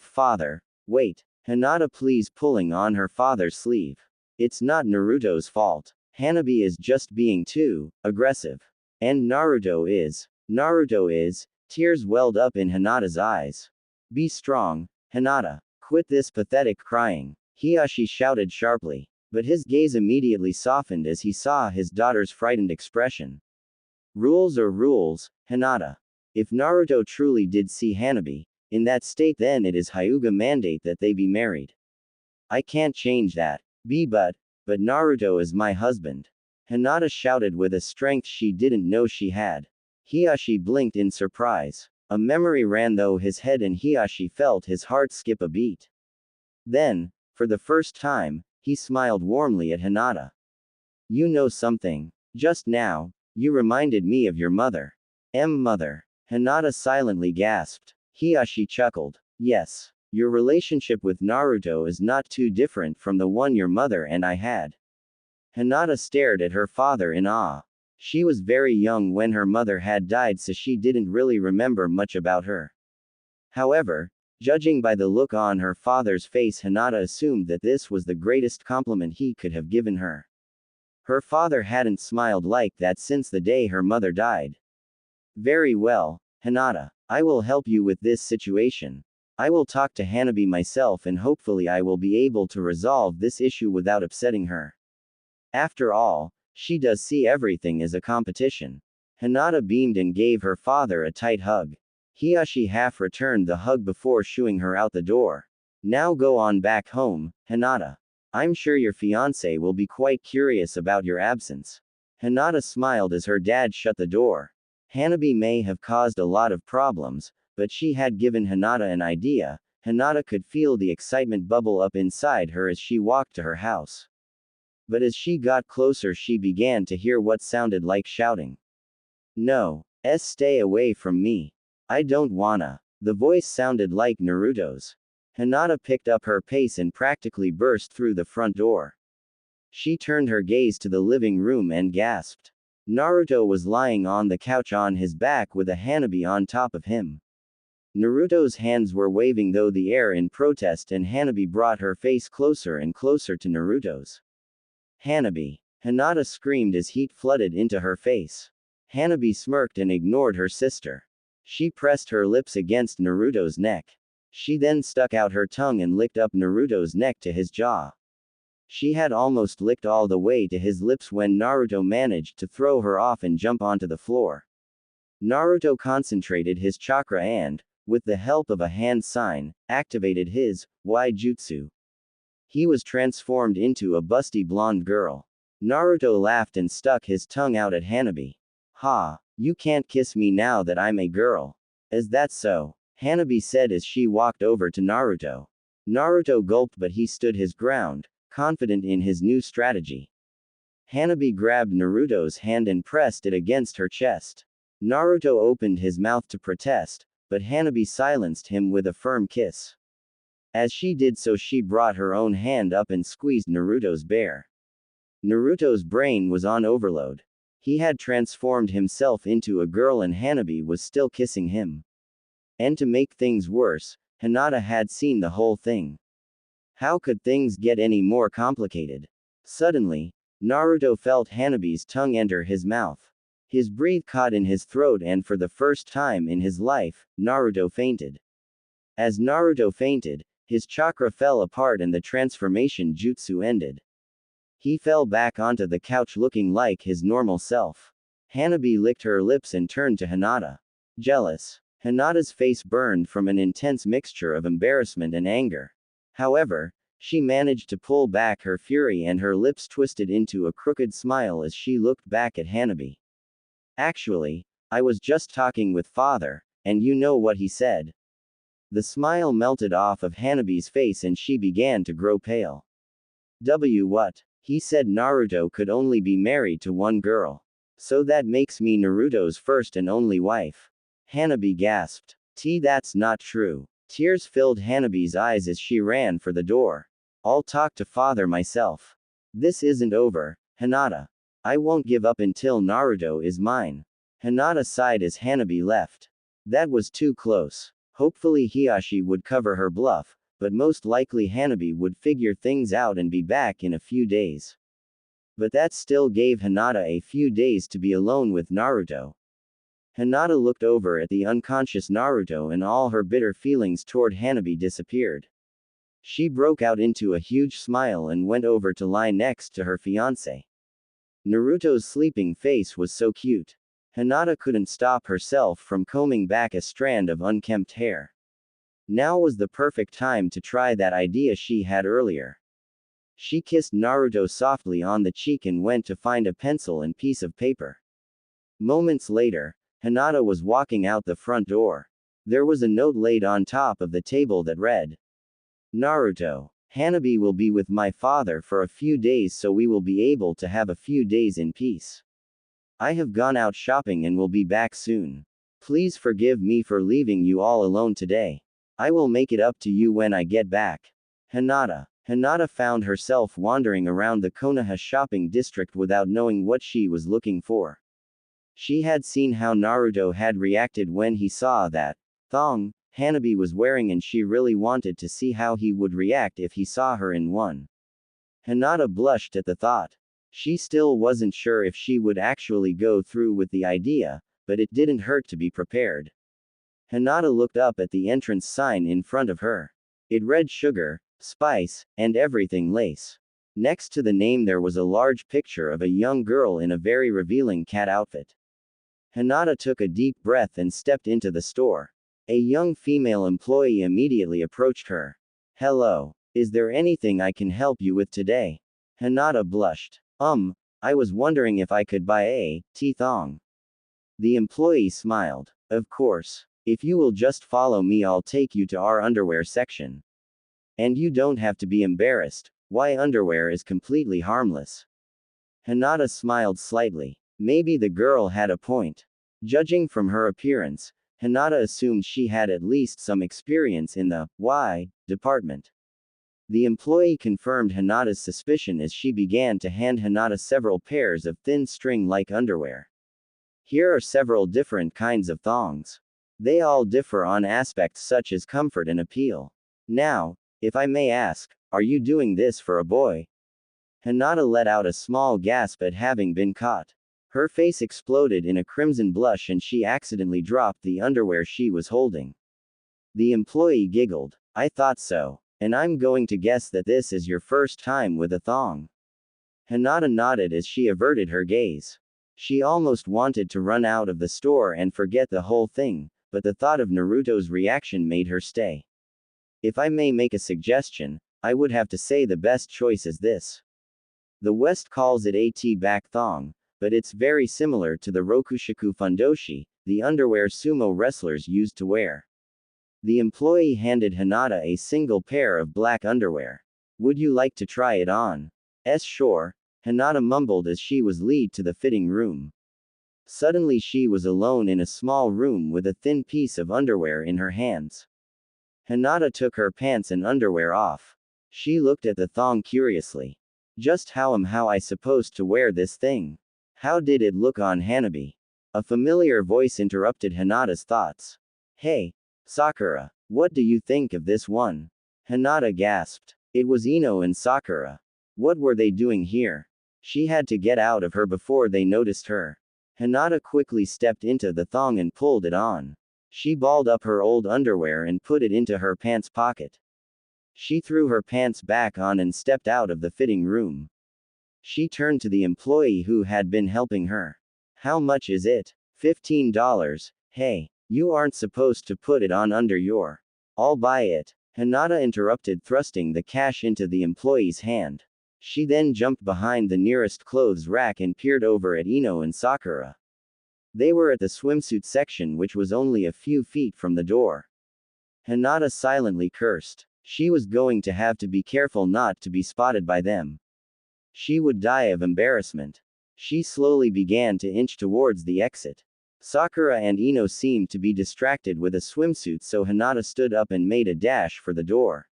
Speaker 1: Father. Wait. Hinata please, pulling on her father's sleeve. It's not Naruto's fault. Hanabi is just being too aggressive. And Naruto is. Tears welled up in Hinata's eyes. Be strong, Hinata. Quit this pathetic crying. Hiyashi shouted sharply. But his gaze immediately softened as he saw his daughter's frightened expression. Rules are rules, Hinata. If Naruto truly did see Hanabi, in that state, then it is Hyuga mandate that they be married. I can't change that. But Naruto is my husband. Hinata shouted with a strength she didn't know she had. Hiyashi blinked in surprise. A memory ran through his head and Hiyashi felt his heart skip a beat. Then, for the first time, he smiled warmly at Hinata. You know something. Just now, you reminded me of your mother. Mother. Hinata silently gasped. Hiyashi chuckled. Yes. Your relationship with Naruto is not too different from the one your mother and I had. Hinata stared at her father in awe. She was very young when her mother had died, so she didn't really remember much about her. However, judging by the look on her father's face, Hinata assumed that this was the greatest compliment he could have given her. Her father hadn't smiled like that since the day her mother died. Very well, Hinata. I will help you with this situation. I will talk to Hanabi myself and hopefully I will be able to resolve this issue without upsetting her. After all, she does see everything as a competition. Hinata beamed and gave her father a tight hug. Hiyashi half returned the hug before shooing her out the door. Now go on back home, Hinata. I'm sure your fiancé will be quite curious about your absence. Hinata smiled as her dad shut the door. Hanabi may have caused a lot of problems, but she had given Hinata an idea. Hinata could feel the excitement bubble up inside her as she walked to her house. But as she got closer, she began to hear what sounded like shouting. No. Stay away from me. I don't wanna. The voice sounded like Naruto's. Hinata picked up her pace and practically burst through the front door. She turned her gaze to the living room and gasped. Naruto was lying on the couch on his back with a Hanabi on top of him. Naruto's hands were waving through the air in protest, and Hanabi brought her face closer and closer to Naruto's. Hanabi. Hinata screamed as heat flooded into her face. Hanabi smirked and ignored her sister. She pressed her lips against Naruto's neck. She then stuck out her tongue and licked up Naruto's neck to his jaw. She had almost licked all the way to his lips when Naruto managed to throw her off and jump onto the floor. Naruto concentrated his chakra and, with the help of a hand sign, activated his Jutsu. He was transformed into a busty blonde girl. Naruto laughed and stuck his tongue out at Hanabi. Ha, you can't kiss me now that I'm a girl. Is that so? Hanabi said as she walked over to Naruto. Naruto gulped, but he stood his ground, confident in his new strategy. Hanabi grabbed Naruto's hand and pressed it against her chest. Naruto opened his mouth to protest, but Hanabi silenced him with a firm kiss. As she did so, she brought her own hand up and squeezed Naruto's bare. Naruto's brain was on overload. He had transformed himself into a girl and Hanabi was still kissing him. And to make things worse, Hinata had seen the whole thing. How could things get any more complicated? Suddenly, Naruto felt Hanabi's tongue enter his mouth. His breath caught in his throat and for the first time in his life, Naruto fainted. As Naruto fainted, his chakra fell apart and the transformation jutsu ended. He fell back onto the couch looking like his normal self. Hanabi licked her lips and turned to Hinata. Jealous. Hinata's face burned from an intense mixture of embarrassment and anger. However, she managed to pull back her fury and her lips twisted into a crooked smile as she looked back at Hanabi. Actually, I was just talking with father, and you know what he said. The smile melted off of Hanabi's face and she began to grow pale. What? He said Naruto could only be married to one girl. So that makes me Naruto's first and only wife. Hanabi gasped. That's not true. Tears filled Hanabi's eyes as she ran for the door. I'll talk to father myself. This isn't over, Hinata. I won't give up until Naruto is mine. Hinata sighed as Hanabi left. That was too close. Hopefully Hiashi would cover her bluff, but most likely Hanabi would figure things out and be back in a few days. But that still gave Hinata a few days to be alone with Naruto. Hinata looked over at the unconscious Naruto and all her bitter feelings toward Hanabi disappeared. She broke out into a huge smile and went over to lie next to her fiancé. Naruto's sleeping face was so cute. Hinata couldn't stop herself from combing back a strand of unkempt hair. Now was the perfect time to try that idea she had earlier. She kissed Naruto softly on the cheek and went to find a pencil and piece of paper. Moments later, Hinata was walking out the front door. There was a note laid on top of the table that read, Naruto, Hanabi will be with my father for a few days so we will be able to have a few days in peace. I have gone out shopping and will be back soon. Please forgive me for leaving you all alone today. I will make it up to you when I get back. Hinata. Hinata found herself wandering around the Konoha shopping district without knowing what she was looking for. She had seen how Naruto had reacted when he saw that thong Hanabi was wearing and she really wanted to see how he would react if he saw her in one. Hinata blushed at the thought. She still wasn't sure if she would actually go through with the idea, but it didn't hurt to be prepared. Hinata looked up at the entrance sign in front of her. It read sugar, spice, and everything lace. Next to the name there was a large picture of a young girl in a very revealing cat outfit. Hinata took a deep breath and stepped into the store. A young female employee immediately approached her. Hello. Is there anything I can help you with today? Hinata blushed. I was wondering if I could buy a thong. The employee smiled. Of course. If you will just follow me, I'll take you to our underwear section. And you don't have to be embarrassed. Why, underwear is completely harmless. Hinata smiled slightly. Maybe the girl had a point. Judging from her appearance, Hinata assumed she had at least some experience in the department. The employee confirmed Hinata's suspicion as she began to hand Hinata several pairs of thin string-like underwear. Here are several different kinds of thongs. They all differ on aspects such as comfort and appeal. Now, if I may ask, are you doing this for a boy? Hinata let out a small gasp at having been caught. Her face exploded in a crimson blush and she accidentally dropped the underwear she was holding. The employee giggled. I thought so. And I'm going to guess that this is your first time with a thong. Hinata nodded as she averted her gaze. She almost wanted to run out of the store and forget the whole thing, but the thought of Naruto's reaction made her stay. If I may make a suggestion, I would have to say the best choice is this. The West calls it a T-back thong, but it's very similar to the Rokushiku Fundoshi, the underwear sumo wrestlers used to wear. The employee handed Hinata a single pair of black underwear. Would you like to try it on? Sure. Hinata mumbled as she was led to the fitting room. Suddenly she was alone in a small room with a thin piece of underwear in her hands. Hinata took her pants and underwear off. She looked at the thong curiously. Just how am I supposed to wear this thing? How did it look on Hanabi? A familiar voice interrupted Hinata's thoughts. Hey, Sakura, what do you think of this one? Hinata gasped. It was Ino and Sakura. What were they doing here? She had to get out of her before they noticed her. Hinata quickly stepped into the thong and pulled it on. She balled up her old underwear and put it into her pants pocket. She threw her pants back on and stepped out of the fitting room. She turned to the employee who had been helping her. How much is it? $15. Hey, you aren't supposed to put it on under your. I'll buy it. Hinata interrupted, thrusting the cash into the employee's hand. She then jumped behind the nearest clothes rack and peered over at Ino and Sakura. They were at the swimsuit section, which was only a few feet from the door. Hinata silently cursed. She was going to have to be careful not to be spotted by them. She would die of embarrassment. She slowly began to inch towards the exit. Sakura and Ino seemed to be distracted with a swimsuit, so Hinata stood up and made a dash for the door.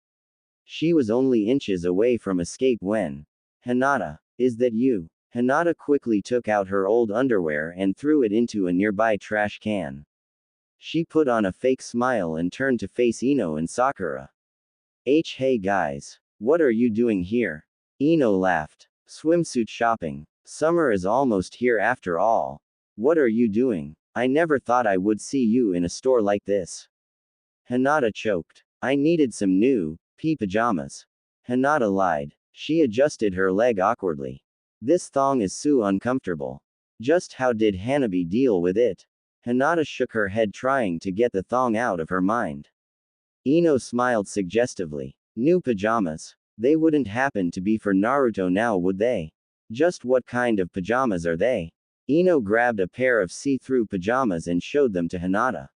Speaker 1: She was only inches away from escape when. Hinata, is that you? Hinata quickly took out her old underwear and threw it into a nearby trash can. She put on a fake smile and turned to face Ino and Sakura. Hey guys. What are you doing here? Ino laughed. Swimsuit shopping. Summer is almost here after all. What are you doing? I never thought I would see you in a store like this. Hinata choked. I needed some new, pajamas. Hinata lied. She adjusted her leg awkwardly. This thong is so uncomfortable. Just how did Hanabi deal with it? Hinata shook her head, trying to get the thong out of her mind. Ino smiled suggestively. New pajamas. They wouldn't happen to be for Naruto now, would they? Just what kind of pajamas are they? Ino grabbed a pair of see-through pajamas and showed them to Hinata.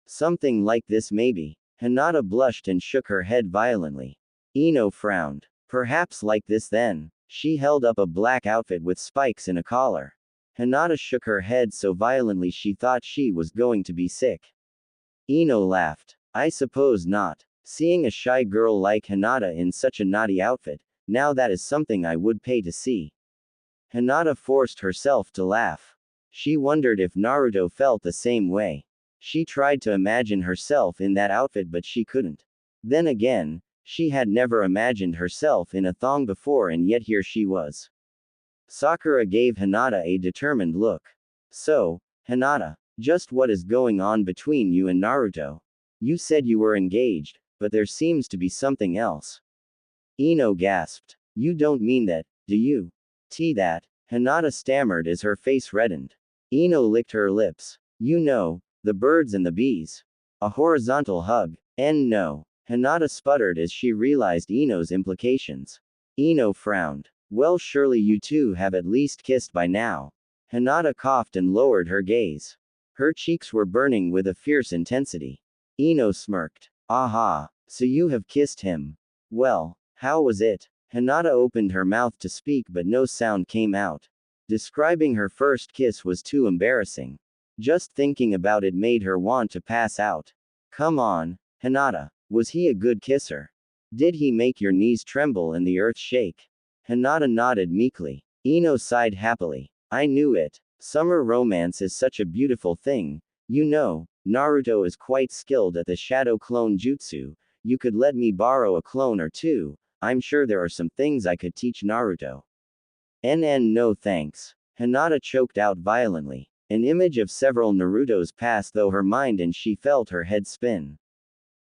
Speaker 1: Something like this maybe. Hinata blushed and shook her head violently. Ino frowned. Perhaps like this then. She held up a black outfit with spikes and a collar. Hinata shook her head so violently she thought she was going to be sick. Ino laughed. I suppose not. Seeing a shy girl like Hinata in such a naughty outfit, now that is something I would pay to see. Hinata forced herself to laugh. She wondered if Naruto felt the same way. She tried to imagine herself in that outfit, but she couldn't. Then again, she had never imagined herself in a thong before, and yet here she was. Sakura gave Hinata a determined look. So, Hinata, just what is going on between you and Naruto? You said you were engaged, but there seems to be something else. Ino gasped. You don't mean that, do you? That, Hinata stammered as her face reddened. Ino licked her lips. You know, the birds and the bees. A horizontal hug. No. Hinata sputtered as she realized Ino's implications. Ino frowned. Well, surely you two have at least kissed by now. Hinata coughed and lowered her gaze. Her cheeks were burning with a fierce intensity. Ino smirked. Aha, so you have kissed him. Well, how was it? Hinata opened her mouth to speak, but no sound came out. Describing her first kiss was too embarrassing. Just thinking about it made her want to pass out. Come on, Hinata. Was he a good kisser? Did he make your knees tremble and the earth shake? Hinata nodded meekly. Ino sighed happily. I knew it. Summer romance is such a beautiful thing. You know, Naruto is quite skilled at the shadow clone jutsu. You could let me borrow a clone or two. I'm sure there are some things I could teach Naruto. No thanks. Hinata choked out violently. An image of several Narutos passed through her mind and she felt her head spin.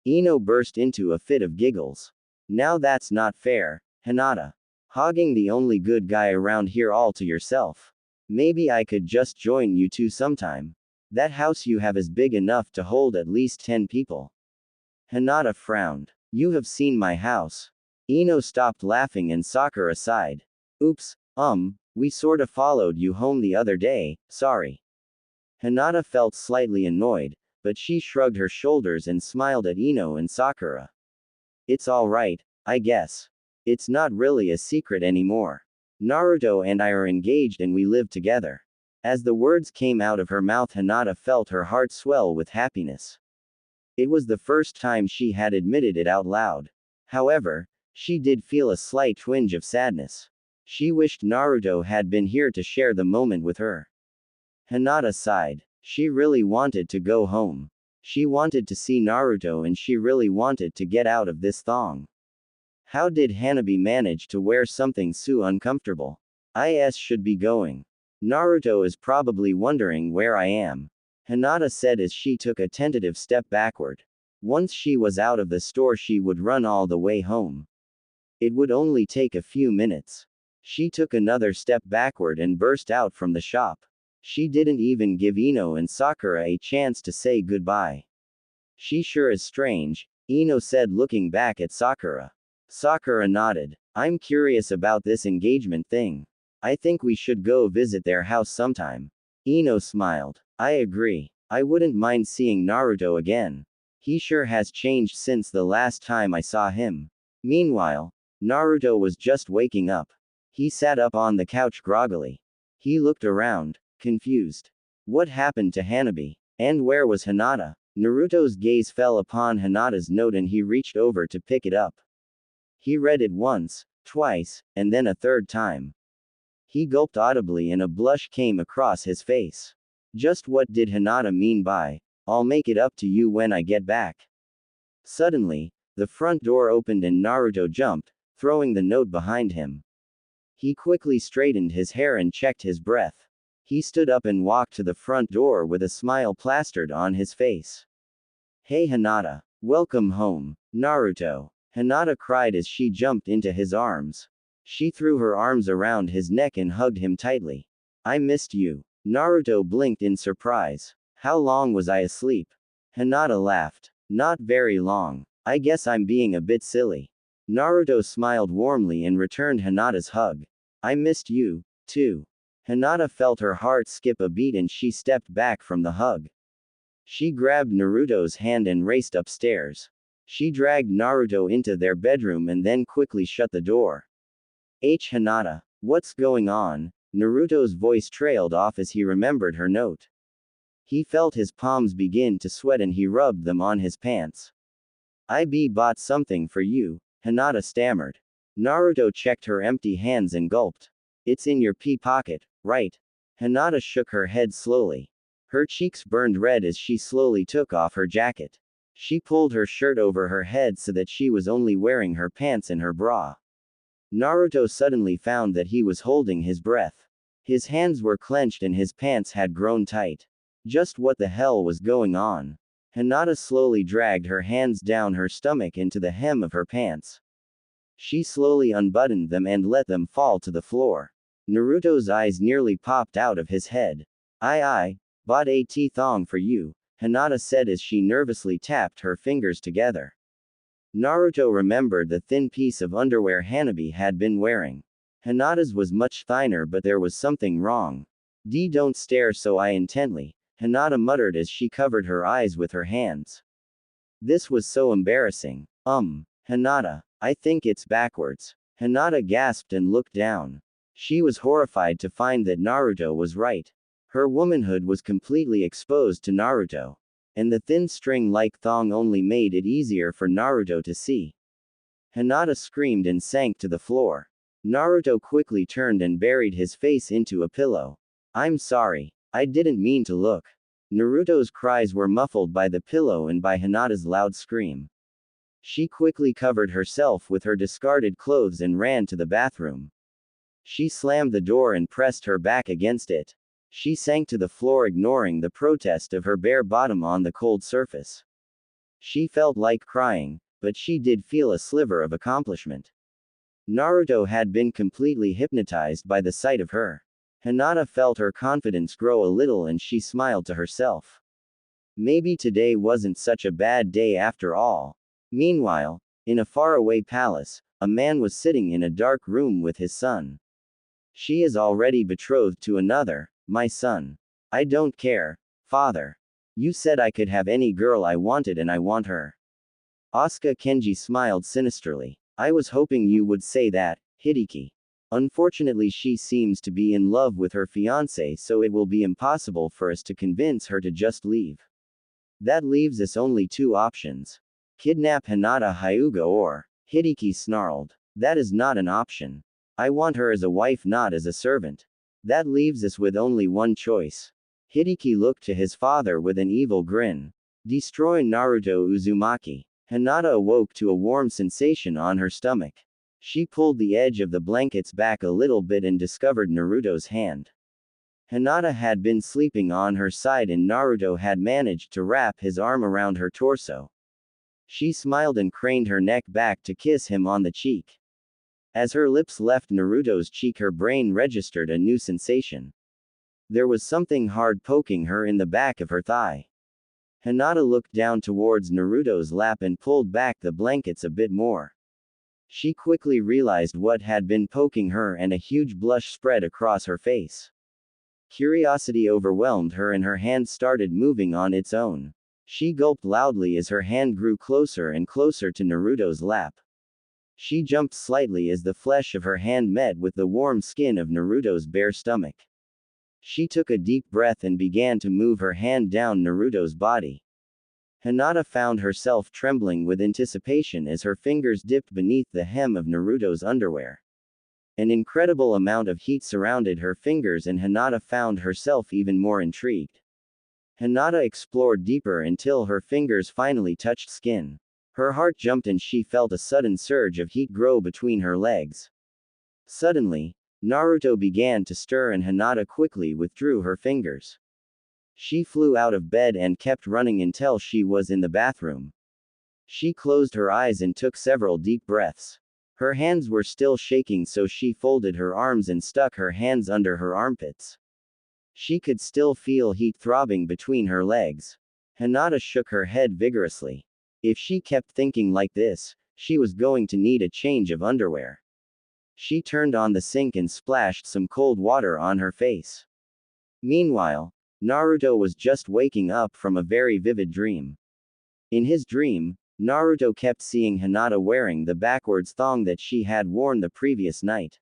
Speaker 1: Ino burst into a fit of giggles. Now that's not fair, Hinata. Hogging the only good guy around here all to yourself. Maybe I could just join you two sometime. That house you have is big enough to hold at least 10 people. Hinata frowned. You have seen my house. Ino stopped laughing and Sakura sighed. Oops, we sorta followed you home the other day, sorry. Hinata felt slightly annoyed, but she shrugged her shoulders and smiled at Ino and Sakura. It's alright, I guess. It's not really a secret anymore. Naruto and I are engaged and we live together. As the words came out of her mouth, Hinata felt her heart swell with happiness. It was the first time she had admitted it out loud. However, she did feel a slight twinge of sadness. She wished Naruto had been here to share the moment with her. Hinata sighed. She really wanted to go home. She wanted to see Naruto and she really wanted to get out of this thong. How did Hanabi manage to wear something so uncomfortable? Should be going. Naruto is probably wondering where I am. Hinata said as she took a tentative step backward. Once she was out of the store, she would run all the way home. It would only take a few minutes. She took another step backward and burst out from the shop. She didn't even give Ino and Sakura a chance to say goodbye. She sure is strange, Ino said looking back at Sakura. Sakura nodded. I'm curious about this engagement thing. I think we should go visit their house sometime. Ino smiled. I agree. I wouldn't mind seeing Naruto again. He sure has changed since the last time I saw him. Meanwhile, Naruto was just waking up. He sat up on the couch groggily. He looked around, confused. What happened to Hanabi? And where was Hinata? Naruto's gaze fell upon Hinata's note and he reached over to pick it up. He read it once, twice, and then a third time. He gulped audibly and a blush came across his face. Just what did Hinata mean by, "I'll make it up to you when I get back"? Suddenly, the front door opened and Naruto jumped, throwing the note behind him. He quickly straightened his hair and checked his breath. He stood up and walked to the front door with a smile plastered on his face. Hey Hinata. Welcome home, Naruto. Hinata cried as she jumped into his arms. She threw her arms around his neck and hugged him tightly. I missed you. Naruto blinked in surprise. How long was I asleep? Hinata laughed. Not very long. I guess I'm being a bit silly. Naruto smiled warmly and returned Hinata's hug. I missed you, too. Hinata felt her heart skip a beat and she stepped back from the hug. She grabbed Naruto's hand and raced upstairs. She dragged Naruto into their bedroom and then quickly shut the door. Hinata. What's going on? Naruto's voice trailed off as he remembered her note. He felt his palms begin to sweat and he rubbed them on his pants. I bought something for you, Hinata stammered. Naruto checked her empty hands and gulped. It's in your pee pocket, right? Hinata shook her head slowly. Her cheeks burned red as she slowly took off her jacket. She pulled her shirt over her head so that she was only wearing her pants and her bra. Naruto suddenly found that he was holding his breath. His hands were clenched and his pants had grown tight. Just what the hell was going on? Hinata slowly dragged her hands down her stomach into the hem of her pants. She slowly unbuttoned them and let them fall to the floor. Naruto's eyes nearly popped out of his head. I bought a thong for you, Hinata said as she nervously tapped her fingers together. Naruto remembered the thin piece of underwear Hanabi had been wearing. Hinata's was much thinner, but there was something wrong. Don't stare so intently, Hinata muttered as she covered her eyes with her hands. This was so embarrassing. Hinata, I think it's backwards. Hinata gasped and looked down. She was horrified to find that Naruto was right. Her womanhood was completely exposed to Naruto. And the thin string-like thong only made it easier for Naruto to see. Hinata screamed and sank to the floor. Naruto quickly turned and buried his face into a pillow. I'm sorry. I didn't mean to look. Naruto's cries were muffled by the pillow and by Hinata's loud scream. She quickly covered herself with her discarded clothes and ran to the bathroom. She slammed the door and pressed her back against it. She sank to the floor, ignoring the protest of her bare bottom on the cold surface. She felt like crying, but she did feel a sliver of accomplishment. Naruto had been completely hypnotized by the sight of her. Hinata felt her confidence grow a little and she smiled to herself. Maybe today wasn't such a bad day after all. Meanwhile, in a faraway palace, a man was sitting in a dark room with his son. She is already betrothed to another, my son. I don't care, father. You said I could have any girl I wanted and I want her. Asuka Kenji smiled sinisterly. I was hoping you would say that, Hideki. Unfortunately, she seems to be in love with her fiancé, so it will be impossible for us to convince her to just leave. That leaves us only two options. Kidnap Hinata Hyuga or…" Hideki snarled. "That is not an option. I want her as a wife, not as a servant. That leaves us with only one choice." Hideki looked to his father with an evil grin. "Destroy Naruto Uzumaki." Hinata awoke to a warm sensation on her stomach. She pulled the edge of the blankets back a little bit and discovered Naruto's hand. Hinata had been sleeping on her side and Naruto had managed to wrap his arm around her torso. She smiled and craned her neck back to kiss him on the cheek. As her lips left Naruto's cheek, her brain registered a new sensation. There was something hard poking her in the back of her thigh. Hinata looked down towards Naruto's lap and pulled back the blankets a bit more. She quickly realized what had been poking her and a huge blush spread across her face. Curiosity overwhelmed her and her hand started moving on its own. She gulped loudly as her hand grew closer and closer to Naruto's lap. She jumped slightly as the flesh of her hand met with the warm skin of Naruto's bare stomach. She took a deep breath and began to move her hand down Naruto's body. Hinata found herself trembling with anticipation as her fingers dipped beneath the hem of Naruto's underwear. An incredible amount of heat surrounded her fingers and Hinata found herself even more intrigued. Hinata explored deeper until her fingers finally touched skin. Her heart jumped and she felt a sudden surge of heat grow between her legs. Suddenly, Naruto began to stir and Hinata quickly withdrew her fingers. She flew out of bed and kept running until she was in the bathroom. She closed her eyes and took several deep breaths. Her hands were still shaking, so she folded her arms and stuck her hands under her armpits. She could still feel heat throbbing between her legs. Hinata shook her head vigorously. If she kept thinking like this, she was going to need a change of underwear. She turned on the sink and splashed some cold water on her face. Meanwhile, Naruto was just waking up from a very vivid dream. In his dream, Naruto kept seeing Hinata wearing the backwards thong that she had worn the previous night.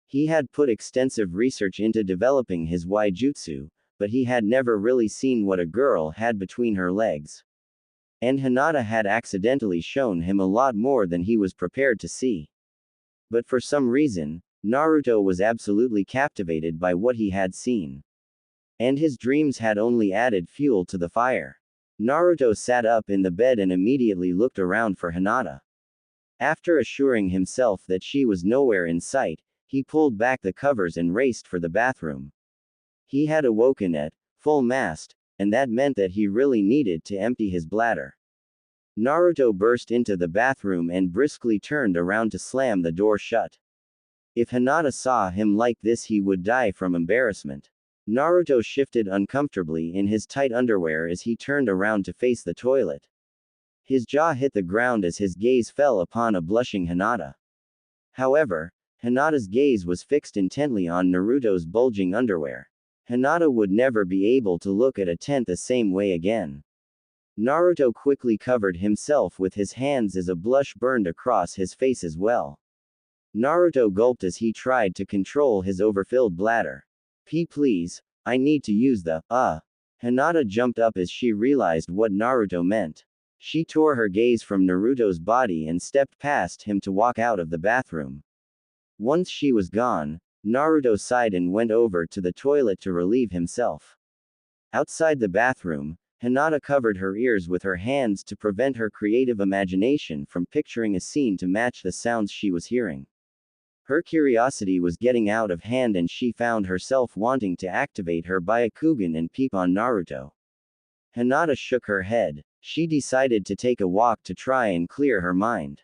Speaker 1: He had put extensive research into developing his waijutsu, but he had never really seen what a girl had between her legs. And Hinata had accidentally shown him a lot more than he was prepared to see. But for some reason, Naruto was absolutely captivated by what he had seen. And his dreams had only added fuel to the fire. Naruto sat up in the bed and immediately looked around for Hinata. After assuring himself that she was nowhere in sight, he pulled back the covers and raced for the bathroom. He had awoken at full mast, and that meant that he really needed to empty his bladder. Naruto burst into the bathroom and briskly turned around to slam the door shut. If Hinata saw him like this, he would die from embarrassment. Naruto shifted uncomfortably in his tight underwear as he turned around to face the toilet. His jaw hit the ground as his gaze fell upon a blushing Hinata. However, Hinata's gaze was fixed intently on Naruto's bulging underwear. Hinata would never be able to look at a tent the same way again. Naruto quickly covered himself with his hands as a blush burned across his face as well. Naruto gulped as he tried to control his overfilled bladder. Please, I need to use the, Hinata jumped up as she realized what Naruto meant. She tore her gaze from Naruto's body and stepped past him to walk out of the bathroom. Once she was gone, Naruto sighed and went over to the toilet to relieve himself. Outside the bathroom, Hinata covered her ears with her hands to prevent her creative imagination from picturing a scene to match the sounds she was hearing. Her curiosity was getting out of hand and she found herself wanting to activate her Byakugan and peep on Naruto. Hinata shook her head. She decided to take a walk to try and clear her mind.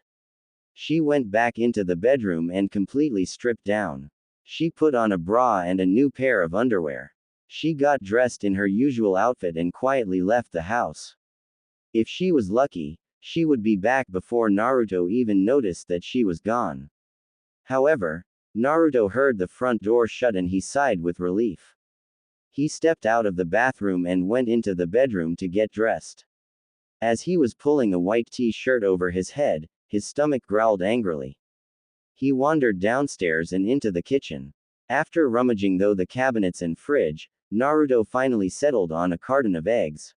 Speaker 1: She went back into the bedroom and completely stripped down. She put on a bra and a new pair of underwear. She got dressed in her usual outfit and quietly left the house. If she was lucky, she would be back before Naruto even noticed that she was gone. However, Naruto heard the front door shut and he sighed with relief. He stepped out of the bathroom and went into the bedroom to get dressed. As he was pulling a white t-shirt over his head, his stomach growled angrily. He wandered downstairs and into the kitchen. After rummaging through the cabinets and fridge, Naruto finally settled on a carton of eggs.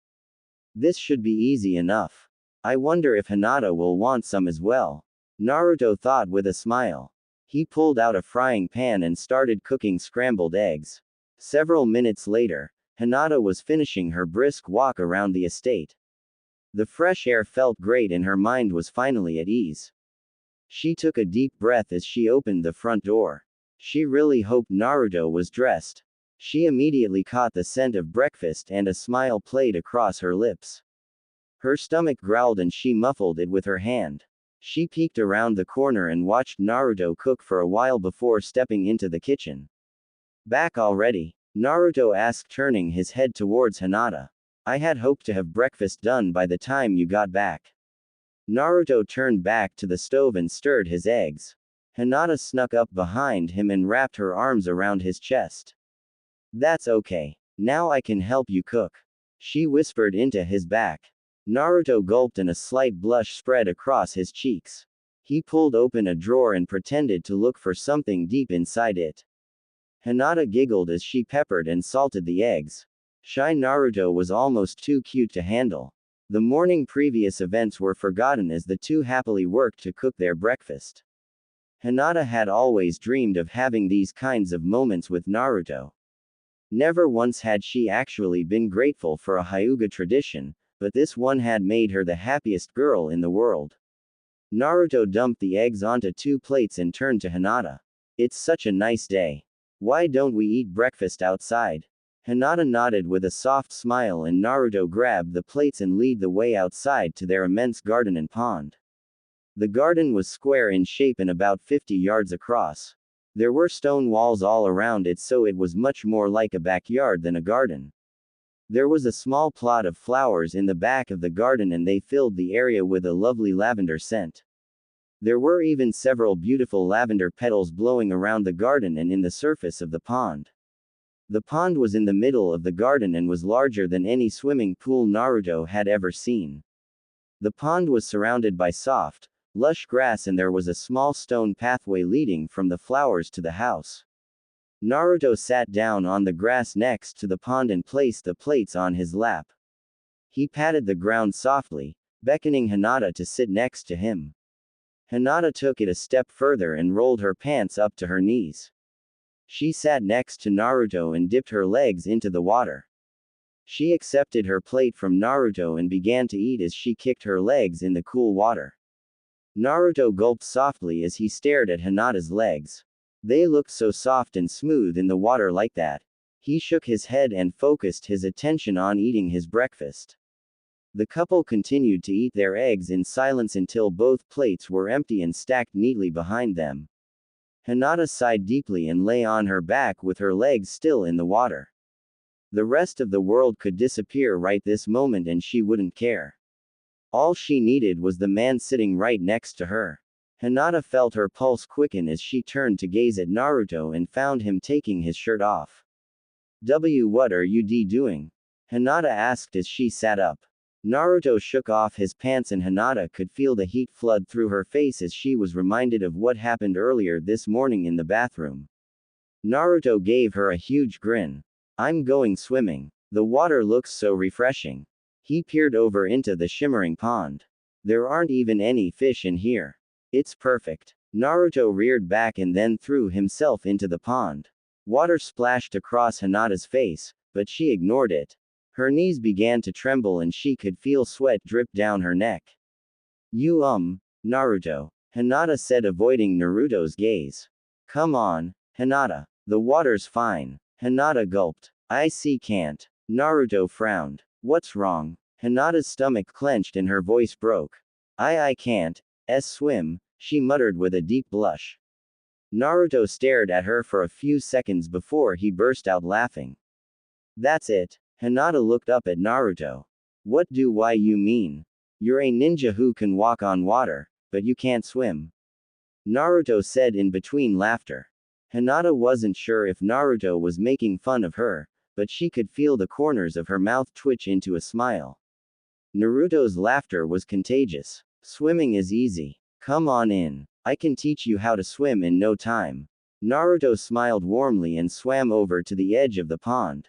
Speaker 1: This should be easy enough. I wonder if Hinata will want some as well. Naruto thought with a smile. He pulled out a frying pan and started cooking scrambled eggs. Several minutes later, Hinata was finishing her brisk walk around the estate. The fresh air felt great and her mind was finally at ease. She took a deep breath as she opened the front door. She really hoped Naruto was dressed. She immediately caught the scent of breakfast and a smile played across her lips. Her stomach growled and she muffled it with her hand. She peeked around the corner and watched Naruto cook for a while before stepping into the kitchen. Back already? Naruto asked, turning his head towards Hinata. I had hoped to have breakfast done by the time you got back. Naruto turned back to the stove and stirred his eggs. Hinata snuck up behind him and wrapped her arms around his chest. That's okay. Now I can help you cook. She whispered into his back. Naruto gulped and a slight blush spread across his cheeks. He pulled open a drawer and pretended to look for something deep inside it. Hinata giggled as she peppered and salted the eggs. Shy Naruto was almost too cute to handle. The morning previous events were forgotten as the two happily worked to cook their breakfast. Hinata had always dreamed of having these kinds of moments with Naruto. Never once had she actually been grateful for a Hyuga tradition, but this one had made her the happiest girl in the world. Naruto dumped the eggs onto 2 plates and turned to Hinata. It's such a nice day. Why don't we eat breakfast outside? Hinata nodded with a soft smile and Naruto grabbed the plates and led the way outside to their immense garden and pond. The garden was square in shape and about 50 yards across. There were stone walls all around it, so it was much more like a backyard than a garden. There was a small plot of flowers in the back of the garden and they filled the area with a lovely lavender scent. There were even several beautiful lavender petals blowing around the garden and in the surface of the pond. The pond was in the middle of the garden and was larger than any swimming pool Naruto had ever seen. The pond was surrounded by soft, lush grass and there was a small stone pathway leading from the flowers to the house. Naruto sat down on the grass next to the pond and placed the plates on his lap. He patted the ground softly, beckoning Hinata to sit next to him. Hinata took it a step further and rolled her pants up to her knees. She sat next to Naruto and dipped her legs into the water. She accepted her plate from Naruto and began to eat as she kicked her legs in the cool water. Naruto gulped softly as he stared at Hinata's legs. They looked so soft and smooth in the water like that. He shook his head and focused his attention on eating his breakfast. The couple continued to eat their eggs in silence until both plates were empty and stacked neatly behind them. Hinata sighed deeply and lay on her back with her legs still in the water. The rest of the world could disappear right this moment and she wouldn't care. All she needed was the man sitting right next to her. Hinata felt her pulse quicken as she turned to gaze at Naruto and found him taking his shirt off. What are you doing? Hinata asked as she sat up. Naruto shook off his pants and Hinata could feel the heat flood through her face as she was reminded of what happened earlier this morning in the bathroom. Naruto gave her a huge grin. I'm going swimming. The water looks so refreshing. He peered over into the shimmering pond. There aren't even any fish in here. It's perfect. Naruto reared back and then threw himself into the pond. Water splashed across Hinata's face, but she ignored it. Her knees began to tremble and she could feel sweat drip down her neck. Naruto. Hinata said, avoiding Naruto's gaze. Come on, Hinata. The water's fine. Hinata gulped. I can't. Naruto frowned. What's wrong? Hinata's stomach clenched and her voice broke. I can't swim, she muttered with a deep blush. Naruto stared at her for a few seconds before he burst out laughing. That's it. Hinata looked up at Naruto. What do you mean? You're a ninja who can walk on water, but you can't swim. Naruto said in between laughter. Hinata wasn't sure if Naruto was making fun of her, but she could feel the corners of her mouth twitch into a smile. Naruto's laughter was contagious. Swimming is easy. Come on in. I can teach you how to swim in no time. Naruto smiled warmly and swam over to the edge of the pond.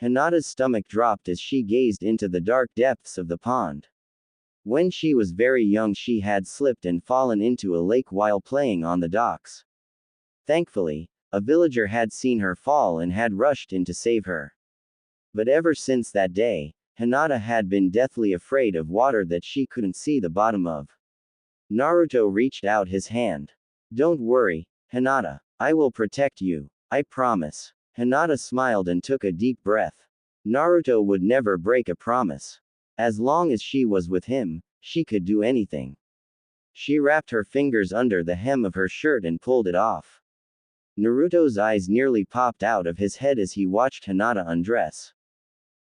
Speaker 1: Hinata's stomach dropped as she gazed into the dark depths of the pond. When she was very young, she had slipped and fallen into a lake while playing on the docks. Thankfully, a villager had seen her fall and had rushed in to save her. But ever since that day, Hinata had been deathly afraid of water that she couldn't see the bottom of. Naruto reached out his hand. Don't worry, Hinata. I will protect you. I promise. Hinata smiled and took a deep breath. Naruto would never break a promise. As long as she was with him, she could do anything. She wrapped her fingers under the hem of her shirt and pulled it off. Naruto's eyes nearly popped out of his head as he watched Hinata undress.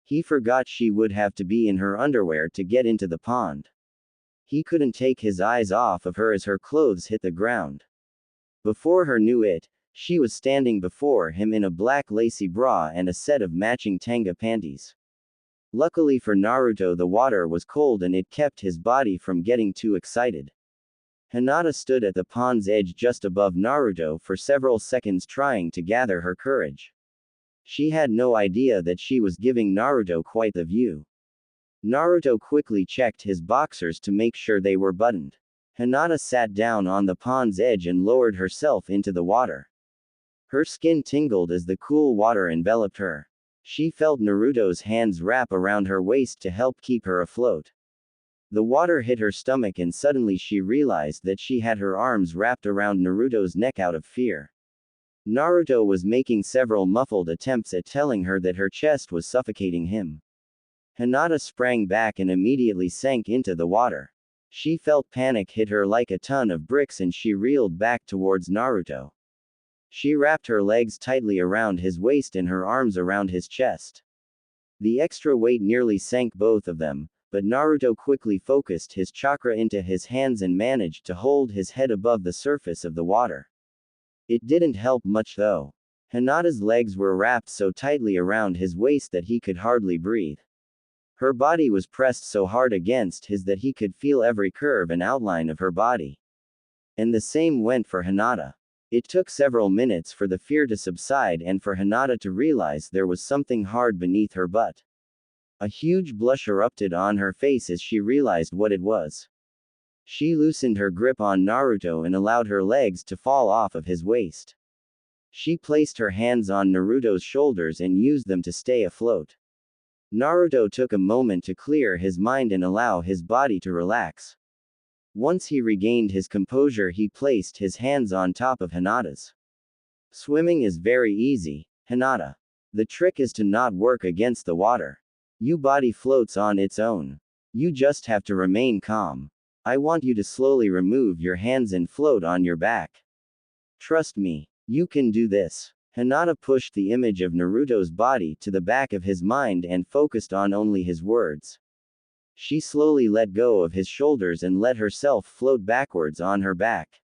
Speaker 1: He forgot she would have to be in her underwear to get into the pond. He couldn't take his eyes off of her as her clothes hit the ground. Before her knew it, she was standing before him in a black lacy bra and a set of matching tanga panties. Luckily for Naruto, the water was cold and it kept his body from getting too excited. Hinata stood at the pond's edge just above Naruto for several seconds trying to gather her courage. She had no idea that she was giving Naruto quite the view. Naruto quickly checked his boxers to make sure they were buttoned. Hinata sat down on the pond's edge and lowered herself into the water. Her skin tingled as the cool water enveloped her. She felt Naruto's hands wrap around her waist to help keep her afloat. The water hit her stomach and suddenly she realized that she had her arms wrapped around Naruto's neck out of fear. Naruto was making several muffled attempts at telling her that her chest was suffocating him. Hinata sprang back and immediately sank into the water. She felt panic hit her like a ton of bricks and she reeled back towards Naruto. She wrapped her legs tightly around his waist and her arms around his chest. The extra weight nearly sank both of them, but Naruto quickly focused his chakra into his hands and managed to hold his head above the surface of the water. It didn't help much though. Hinata's legs were wrapped so tightly around his waist that he could hardly breathe. Her body was pressed so hard against his that he could feel every curve and outline of her body. And the same went for Hinata. It took several minutes for the fear to subside and for Hinata to realize there was something hard beneath her butt. A huge blush erupted on her face as she realized what it was. She loosened her grip on Naruto and allowed her legs to fall off of his waist. She placed her hands on Naruto's shoulders and used them to stay afloat. Naruto took a moment to clear his mind and allow his body to relax. Once he regained his composure, he placed his hands on top of Hinata's. Swimming is very easy, Hinata. The trick is to not work against the water. Your body floats on its own. You just have to remain calm. I want you to slowly remove your hands and float on your back. Trust me, you can do this. Hinata pushed the image of Naruto's body to the back of his mind and focused on only his words. She slowly let go of his shoulders and let herself float backwards on her back.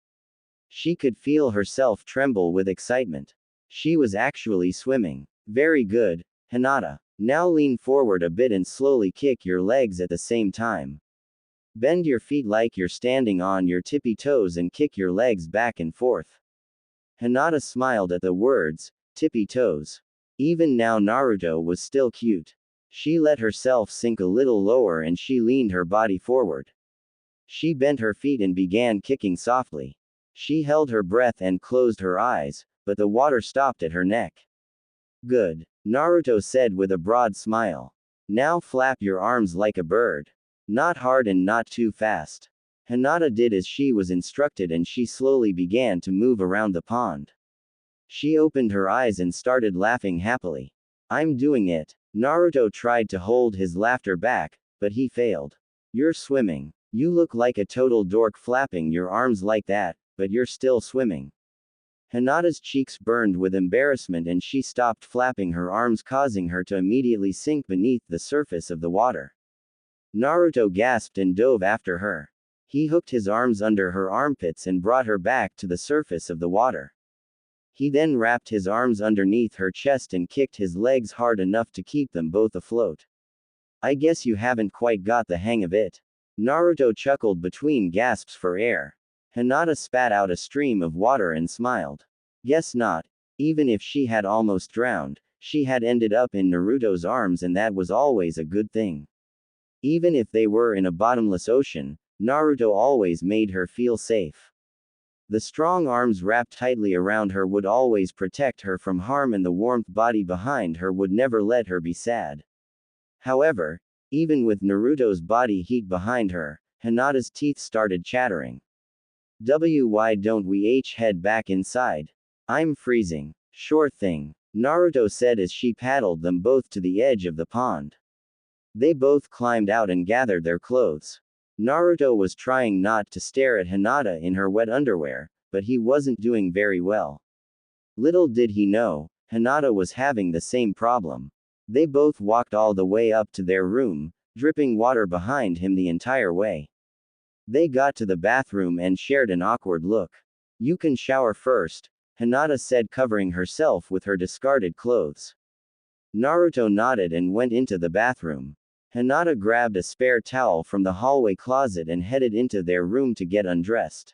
Speaker 1: She could feel herself tremble with excitement. She was actually swimming. Very good, Hinata. Now lean forward a bit and slowly kick your legs at the same time. Bend your feet like you're standing on your tippy toes and kick your legs back and forth. Hinata smiled at the words, tippy toes. Even now Naruto was still cute. She let herself sink a little lower and she leaned her body forward. She bent her feet and began kicking softly. She held her breath and closed her eyes, but the water stopped at her neck. Good, Naruto said with a broad smile. Now flap your arms like a bird. Not hard and not too fast. Hinata did as she was instructed and she slowly began to move around the pond. She opened her eyes and started laughing happily. I'm doing it. Naruto tried to hold his laughter back, but he failed. You're swimming. You look like a total dork flapping your arms like that, but you're still swimming. Hinata's cheeks burned with embarrassment and she stopped flapping her arms, causing her to immediately sink beneath the surface of the water. Naruto gasped and dove after her. He hooked his arms under her armpits and brought her back to the surface of the water. He then wrapped his arms underneath her chest and kicked his legs hard enough to keep them both afloat. I guess you haven't quite got the hang of it. Naruto chuckled between gasps for air. Hinata spat out a stream of water and smiled. Guess not. Even if she had almost drowned, she had ended up in Naruto's arms, and that was always a good thing. Even if they were in a bottomless ocean, Naruto always made her feel safe. The strong arms wrapped tightly around her would always protect her from harm, and the warmth body behind her would never let her be sad. However, even with Naruto's body heat behind her, Hinata's teeth started chattering. Why don't we head back inside? I'm freezing. Sure thing, Naruto said as she paddled them both to the edge of the pond. They both climbed out and gathered their clothes. Naruto was trying not to stare at Hinata in her wet underwear, but he wasn't doing very well. Little did he know, Hinata was having the same problem. They both walked all the way up to their room, dripping water behind him the entire way. They got to the bathroom and shared an awkward look. You can shower first, Hinata said, covering herself with her discarded clothes. Naruto nodded and went into the bathroom. Hinata grabbed a spare towel from the hallway closet and headed into their room to get undressed.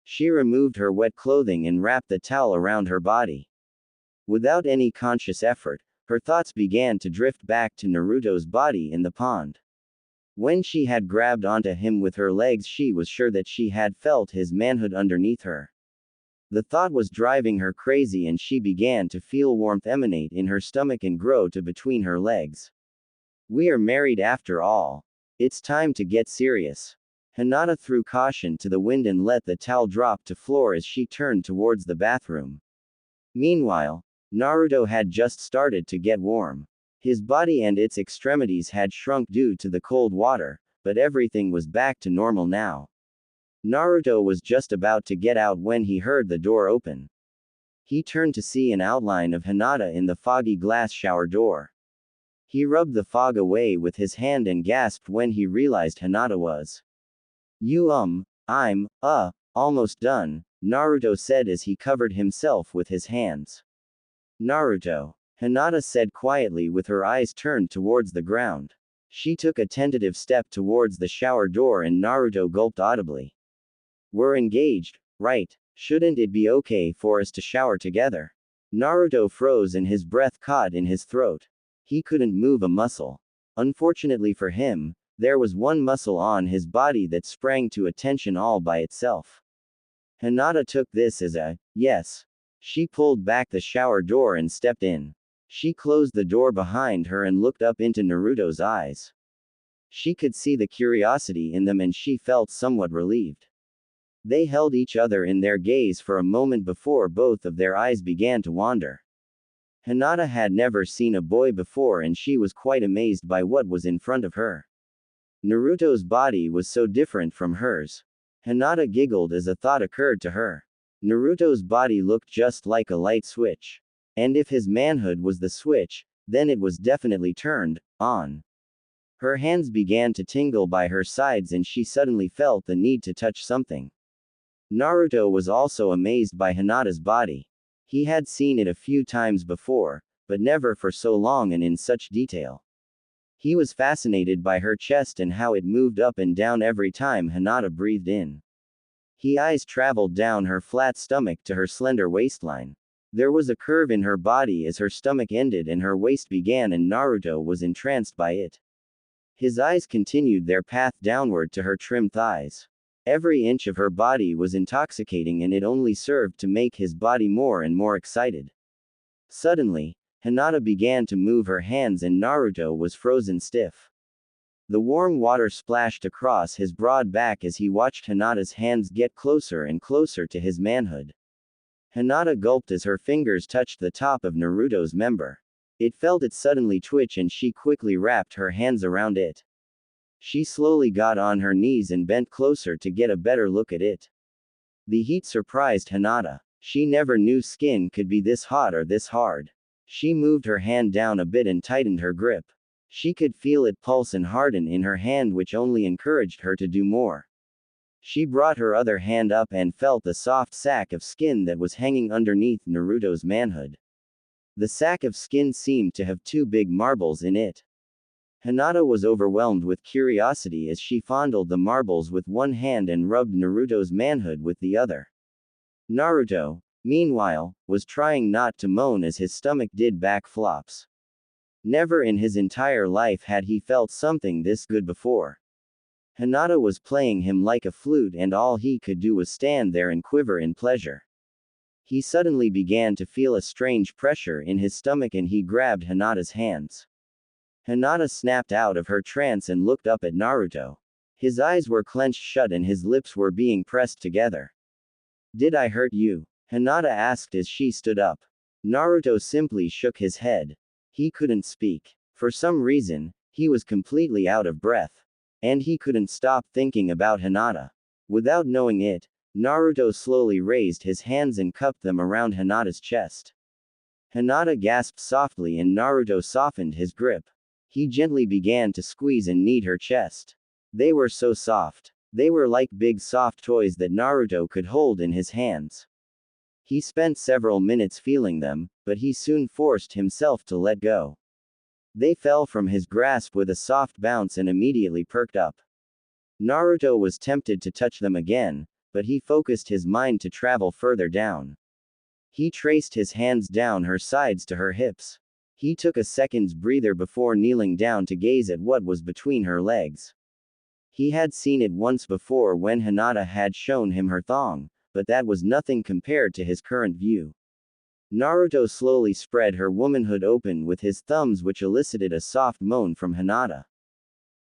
Speaker 1: She removed her wet clothing and wrapped the towel around her body. Without any conscious effort, her thoughts began to drift back to Naruto's body in the pond. When she had grabbed onto him with her legs, she was sure that she had felt his manhood underneath her. The thought was driving her crazy, and she began to feel warmth emanate in her stomach and grow to between her legs. We are married after all. It's time to get serious. Hinata threw caution to the wind and let the towel drop to floor as she turned towards the bathroom. Meanwhile, Naruto had just started to get warm. His body and its extremities had shrunk due to the cold water, but everything was back to normal now. Naruto was just about to get out when he heard the door open. He turned to see an outline of Hinata in the foggy glass shower door. He rubbed the fog away with his hand and gasped when he realized Hinata was. I'm almost done, Naruto said as he covered himself with his hands. Naruto, Hinata said quietly with her eyes turned towards the ground. She took a tentative step towards the shower door and Naruto gulped audibly. We're engaged, right? Shouldn't it be okay for us to shower together? Naruto froze and his breath caught in his throat. He couldn't move a muscle. Unfortunately for him, there was one muscle on his body that sprang to attention all by itself. Hinata took this as a yes. She pulled back the shower door and stepped in. She closed the door behind her and looked up into Naruto's eyes. She could see the curiosity in them and she felt somewhat relieved. They held each other in their gaze for a moment before both of their eyes began to wander. Hinata had never seen a boy before and she was quite amazed by what was in front of her. Naruto's body was so different from hers. Hinata giggled as a thought occurred to her. Naruto's body looked just like a light switch. And if his manhood was the switch, then it was definitely turned on. Her hands began to tingle by her sides and she suddenly felt the need to touch something. Naruto was also amazed by Hinata's body. He had seen it a few times before, but never for so long and in such detail. He was fascinated by her chest and how it moved up and down every time Hinata breathed in. His eyes traveled down her flat stomach to her slender waistline. There was a curve in her body as her stomach ended and her waist began, and Naruto was entranced by it. His eyes continued their path downward to her trim thighs. Every inch of her body was intoxicating and it only served to make his body more and more excited. Suddenly, Hinata began to move her hands and Naruto was frozen stiff. The warm water splashed across his broad back as he watched Hinata's hands get closer and closer to his manhood. Hinata gulped as her fingers touched the top of Naruto's member. It felt it suddenly twitch and she quickly wrapped her hands around it. She slowly got on her knees and bent closer to get a better look at it. The heat surprised Hinata. She never knew skin could be this hot or this hard. She moved her hand down a bit and tightened her grip. She could feel it pulse and harden in her hand, which only encouraged her to do more. She brought her other hand up and felt the soft sack of skin that was hanging underneath Naruto's manhood. The sack of skin seemed to have two big marbles in it. Hinata was overwhelmed with curiosity as she fondled the marbles with one hand and rubbed Naruto's manhood with the other. Naruto, meanwhile, was trying not to moan as his stomach did backflops. Never in his entire life had he felt something this good before. Hinata was playing him like a flute and all he could do was stand there and quiver in pleasure. He suddenly began to feel a strange pressure in his stomach and he grabbed Hinata's hands. Hinata snapped out of her trance and looked up at Naruto. His eyes were clenched shut and his lips were being pressed together. "Did I hurt you?" Hinata asked as she stood up. Naruto simply shook his head. He couldn't speak. For some reason, he was completely out of breath. And he couldn't stop thinking about Hinata. Without knowing it, Naruto slowly raised his hands and cupped them around Hinata's chest. Hinata gasped softly and Naruto softened his grip. He gently began to squeeze and knead her chest. They were so soft. They were like big soft toys that Naruto could hold in his hands. He spent several minutes feeling them, but he soon forced himself to let go. They fell from his grasp with a soft bounce and immediately perked up. Naruto was tempted to touch them again, but he focused his mind to travel further down. He traced his hands down her sides to her hips. He took a second's breather before kneeling down to gaze at what was between her legs. He had seen it once before when Hinata had shown him her thong, but that was nothing compared to his current view. Naruto slowly spread her womanhood open with his thumbs which elicited a soft moan from Hinata.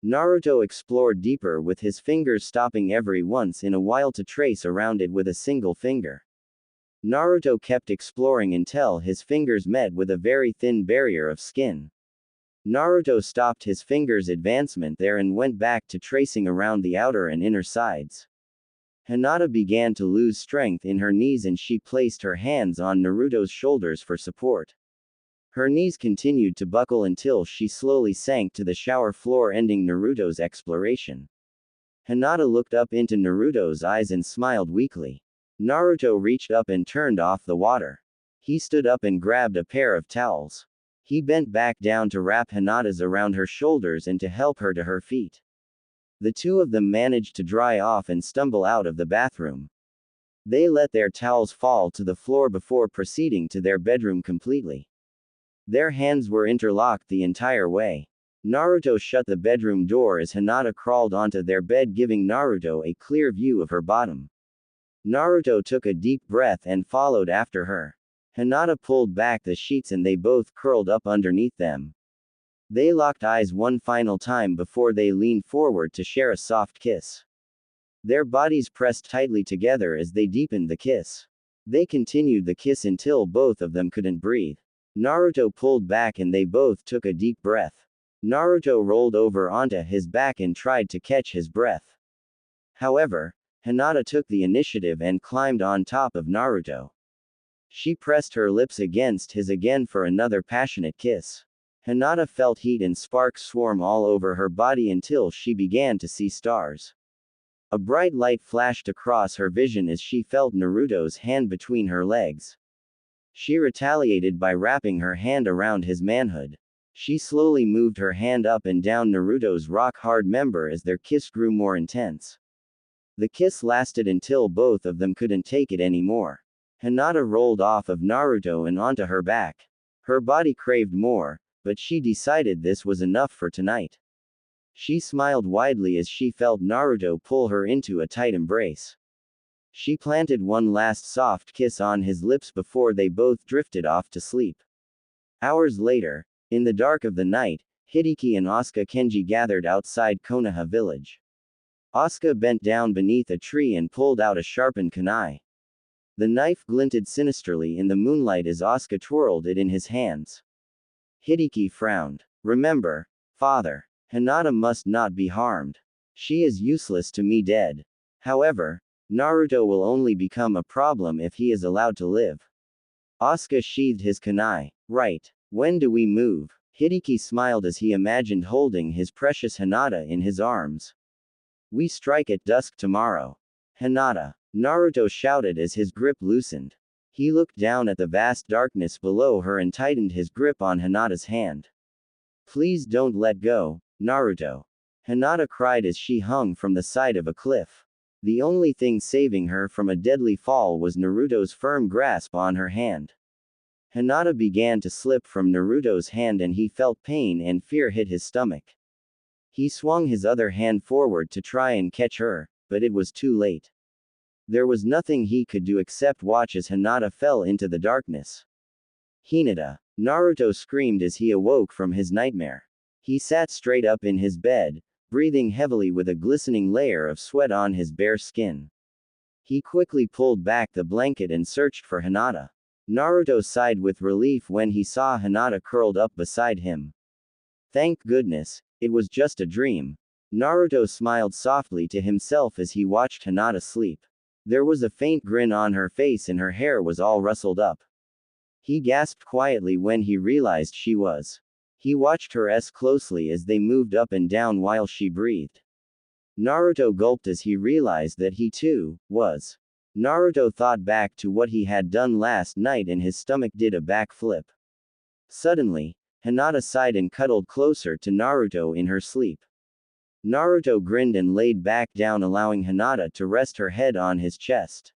Speaker 1: Naruto explored deeper with his fingers stopping every once in a while to trace around it with a single finger. Naruto kept exploring until his fingers met with a very thin barrier of skin. Naruto stopped his fingers' advancement there and went back to tracing around the outer and inner sides. Hinata began to lose strength in her knees and she placed her hands on Naruto's shoulders for support. Her knees continued to buckle until she slowly sank to the shower floor ending Naruto's exploration. Hinata looked up into Naruto's eyes and smiled weakly. Naruto reached up and turned off the water. He stood up and grabbed a pair of towels. He bent back down to wrap Hinata's around her shoulders and to help her to her feet. The two of them managed to dry off and stumble out of the bathroom. They let their towels fall to the floor before proceeding to their bedroom completely. Their hands were interlocked the entire way. Naruto shut the bedroom door as Hinata crawled onto their bed giving Naruto a clear view of her bottom. Naruto took a deep breath and followed after her. Hinata pulled back the sheets and they both curled up underneath them. They locked eyes one final time before they leaned forward to share a soft kiss. Their bodies pressed tightly together as they deepened the kiss. They continued the kiss until both of them couldn't breathe. Naruto pulled back and they both took a deep breath. Naruto rolled over onto his back and tried to catch his breath. However, Hinata took the initiative and climbed on top of Naruto. She pressed her lips against his again for another passionate kiss. Hinata felt heat and sparks swarm all over her body until she began to see stars. A bright light flashed across her vision as she felt Naruto's hand between her legs. She retaliated by wrapping her hand around his manhood. She slowly moved her hand up and down Naruto's rock-hard member as their kiss grew more intense. The kiss lasted until both of them couldn't take it anymore. Hinata rolled off of Naruto and onto her back. Her body craved more, but she decided this was enough for tonight. She smiled widely as she felt Naruto pull her into a tight embrace. She planted one last soft kiss on his lips before they both drifted off to sleep. Hours later, in the dark of the night, Hideki and Asuka Kenji gathered outside Konoha village. Asuka bent down beneath a tree and pulled out a sharpened kunai. The knife glinted sinisterly in the moonlight as Asuka twirled it in his hands. Hideki frowned. "Remember, father, Hinata must not be harmed. She is useless to me dead. However, Naruto will only become a problem if he is allowed to live." Asuka sheathed his kunai. "Right. When do we move?" Hideki smiled as he imagined holding his precious Hinata in his arms. "We strike at dusk tomorrow." "Hinata!" Naruto shouted as his grip loosened. He looked down at the vast darkness below her and tightened his grip on Hinata's hand. "Please don't let go, Naruto. Hinata cried as she hung from the side of a cliff. The only thing saving her from a deadly fall was Naruto's firm grasp on her hand. Hinata began to slip from Naruto's hand and he felt pain and fear hit his stomach. He swung his other hand forward to try and catch her, but it was too late. There was nothing he could do except watch as Hinata fell into the darkness. Hinata. Naruto screamed as he awoke from his nightmare. He sat straight up in his bed, breathing heavily with a glistening layer of sweat on his bare skin. He quickly pulled back the blanket and searched for Hinata. Naruto sighed with relief when he saw Hinata curled up beside him. Thank goodness, it was just a dream. Naruto smiled softly to himself as he watched Hinata sleep. There was a faint grin on her face and her hair was all rustled up. He gasped quietly when he realized she was. He watched her closely as they moved up and down while she breathed. Naruto gulped as he realized that he too was. Naruto thought back to what he had done last night and his stomach did a backflip. Suddenly, Hinata sighed and cuddled closer to Naruto in her sleep. Naruto grinned and laid back down, allowing Hinata to rest her head on his chest.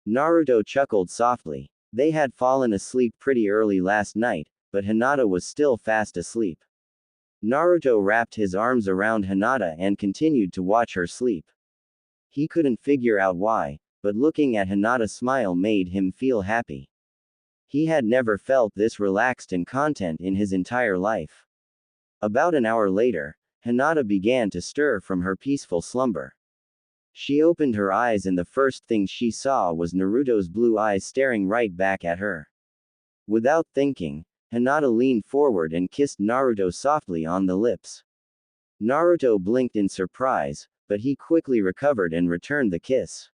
Speaker 1: Naruto chuckled softly. They had fallen asleep pretty early last night, but Hinata was still fast asleep. Naruto wrapped his arms around Hinata and continued to watch her sleep. He couldn't figure out why, but looking at Hinata's smile made him feel happy. He had never felt this relaxed and content in his entire life. About an hour later, Hinata began to stir from her peaceful slumber. She opened her eyes and the first thing she saw was Naruto's blue eyes staring right back at her. Without thinking, Hinata leaned forward and kissed Naruto softly on the lips. Naruto blinked in surprise, but he quickly recovered and returned the kiss.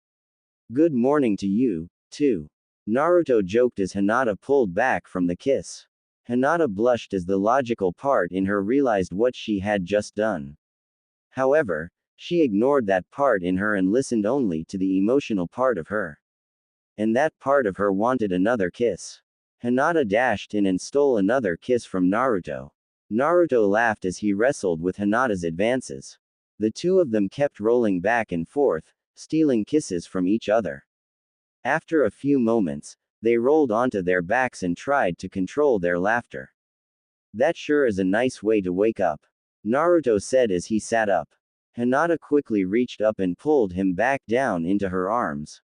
Speaker 1: Good morning to you, too. Naruto joked as Hinata pulled back from the kiss. Hinata blushed as the logical part in her realized what she had just done. However, she ignored that part in her and listened only to the emotional part of her. And that part of her wanted another kiss. Hinata dashed in and stole another kiss from Naruto. Naruto laughed as he wrestled with Hinata's advances. The two of them kept rolling back and forth, stealing kisses from each other. After a few moments, they rolled onto their backs and tried to control their laughter. That sure is a nice way to wake up, Naruto said as he sat up. Hinata quickly reached up and pulled him back down into her arms.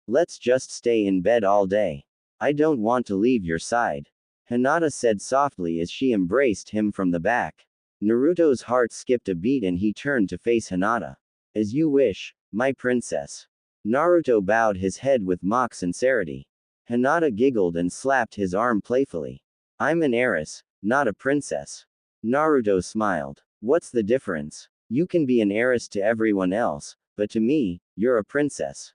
Speaker 1: Let's just stay in bed all day. I don't want to leave your side, Hinata said softly as she embraced him from the back. Naruto's heart skipped a beat and he turned to face Hinata. As you wish, my princess. Naruto bowed his head with mock sincerity. Hinata giggled and slapped his arm playfully. I'm an heiress, not a princess. Naruto smiled. What's the difference? You can be an heiress to everyone else, but to me, you're a princess.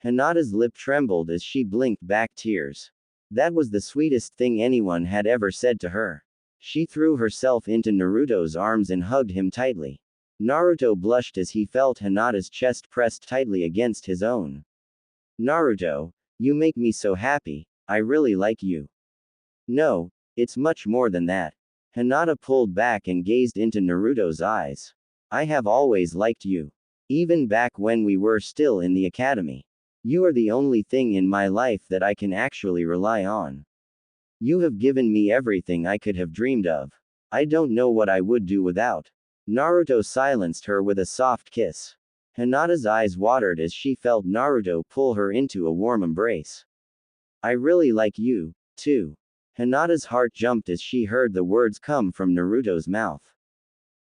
Speaker 1: Hinata's lip trembled as she blinked back tears. That was the sweetest thing anyone had ever said to her. She threw herself into Naruto's arms and hugged him tightly. Naruto blushed as he felt Hinata's chest pressed tightly against his own. Naruto, you make me so happy, I really like you. No, it's much more than that. Hinata pulled back and gazed into Naruto's eyes. I have always liked you. Even back when we were still in the academy. You are the only thing in my life that I can actually rely on. You have given me everything I could have dreamed of. I don't know what I would do without. Naruto silenced her with a soft kiss. Hinata's eyes watered as she felt Naruto pull her into a warm embrace. I really like you, too. Hinata's heart jumped as she heard the words come from Naruto's mouth.